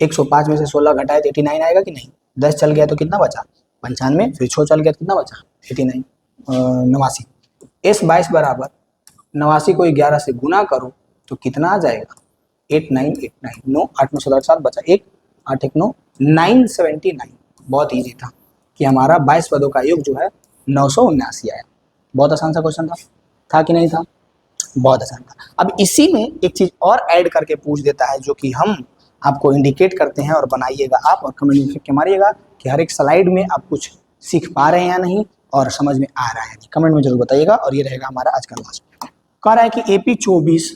105 में से 16 घटाए तो 89 आएगा कि नहीं? 10 चल गया तो कितना बचा? 95, फिर 6 चल गया तो कितना बचा? 89, 89। s 22 बराबर 89 को 11 से गुना करो तो कितना आ जाएगा? 8989, 9 8 में 7 बचा 1, 8 1 9, 979। बहुत ईजी था कि हमारा 22 पदों का योग जो है 979 आया। बहुत आसान सा क्वेश्चन था कि नहीं था? बहुत आसान था। अब इसी में एक चीज और ऐड करके पूछ देता है, जो कि हम आपको इंडिकेट करते हैं, और बनाइएगा आप, और कमेंट में लिख के मारिएगा कि हर एक स्लाइड में आप कुछ सीख पा रहे हैं या नहीं, और समझ में आ रहा है नहीं, कमेंट में जरूर बताइएगा। और ये रहेगा हमारा आज का लास्ट। कह रहा है कि AP 24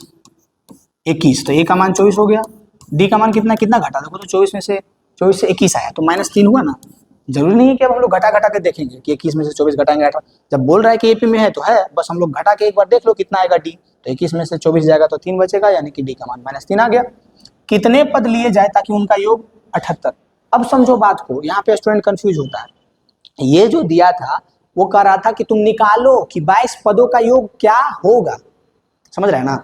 21, तो A का मान 24 हो गया, D का मान कितना कितना घटा, देखो तो 24 से 21 आया तो -3 हुआ ना। जरूरी नहीं है कि अब हम लोग घटा घटा के देखेंगे कि 21 में से 24 घटाएंगे 18, जब बोल रहा है कि AP में है तो है, बस हम लोग घटा के एक बार देख लो कितना आएगा D, तो 21 में से 24 जाएगा तो 3 बचेगा, यानी कि D का मान -3 आ गया। कितने पद लिए जाए ताकि उनका योग 78। अब समझो बात को, यहाँ पे स्टूडेंट कंफ्यूज होता है। ये जो दिया था वो कह रहा था कि तुम निकालो कि 22 पदों का योग क्या होगा, समझ रहे हैं ना,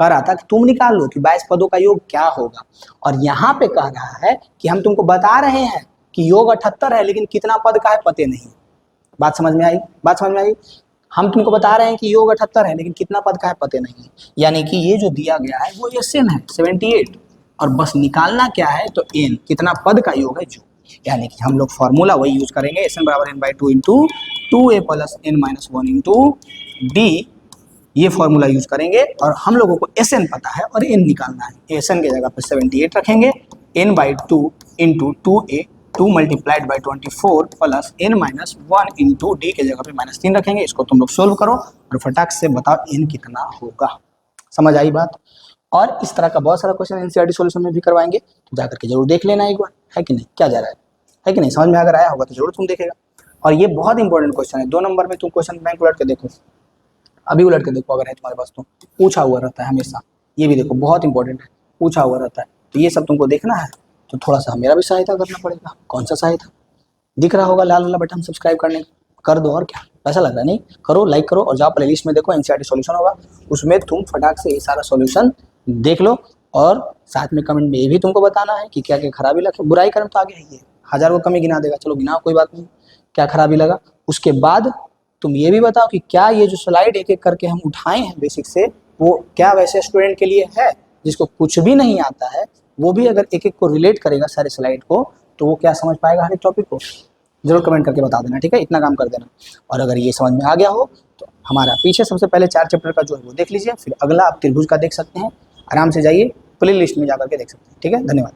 कह रहा था कि तुम निकाल लो कि 22 पदों का योग क्या होगा। और यहाँ पे कह रहा है कि हम तुमको बता रहे हैं कि योग 78 है, लेकिन कितना पद का है पते नहीं। बात समझ में आई, बात समझ में आई। हम तुमको बता रहे हैं कि योग 78 है, लेकिन कितना पद का है पते नहीं। यानी कि ये जो दिया गया है वो SN है 78, और बस निकालना क्या है तो n, कितना पद का योग है जो। यानी कि हम लोग फॉर्मूला वही यूज करेंगे, SN बराबर n/2 into 2a + n-1 into d, ये फॉर्मूला यूज करेंगे। और हम लोगों को SN पता है और n निकालना है। SN की जगह पर 78 रखेंगे, n/2 into 2a 2 multiplied by 24 plus n-1 into d के जगह पे -3 रखेंगे। इसको तुम लोग सोल्व करो और फटाक से बताओ n कितना होगा। समझ आई बात। और इस तरह का बहुत सारा क्वेश्चन NCERT सॉल्यूशन में भी करवाएंगे, तो जाकर के जरूर देख लेना एक बार, है कि नहीं, क्या जा रहा है कि नहीं, समझ में अगर आया होगा तो जरूर तुम देखेगा। और ये बहुत इंपॉर्टेंट क्वेश्चन है, 2 नंबर में तुम क्वेश्चन बैंक उलट के देखो, अभी उलट के देखो अगर है तुम्हारे पास तो, पूछा हुआ रहता है हमेशा। ये भी देखो बहुत इंपॉर्टेंट है, पूछा हुआ रहता है, तो ये सब तुमको देखना है। तो थोड़ा सा मेरा भी सहायता करना पड़ेगा। कौन सा सहायता, दिख रहा होगा लाल वाला बटन सब्सक्राइब करने, कर दो, और क्या पैसा लग रहा है, नहीं करो, लाइक करो, और जाओ प्लेलिस्ट में देखो NCERT सॉल्यूशन होगा, उसमें तुम फटाक से ये सारा सॉल्यूशन देख लो। और साथ में कमेंट में ये भी तुमको बताना है कि क्या क्या खराबी लगे। बुराई कर्म तो आगे है, ये 1000 को कमी गिना देगा, चलो गिनाओ कोई बात नहीं, क्या खराबी लगा। उसके बाद तुम ये भी बताओ कि क्या ये जो स्लाइड एक एक करके हम उठाए हैं बेसिक से, वो क्या वैसे स्टूडेंट के लिए है जिसको कुछ भी नहीं आता है, वो भी अगर एक एक को रिलेट करेगा सारे स्लाइड को, तो वो क्या समझ पाएगा हर एक टॉपिक को, जरूर कमेंट करके बता देना, ठीक है, इतना काम कर देना। और अगर ये समझ में आ गया हो तो हमारा पीछे सबसे पहले 4 चैप्टर का जो है वो देख लीजिए, फिर अगला आप त्रिभुज का देख सकते हैं, आराम से जाइए प्ले लिस्ट में जाकर के देख सकते हैं, ठीक है। धन्यवाद।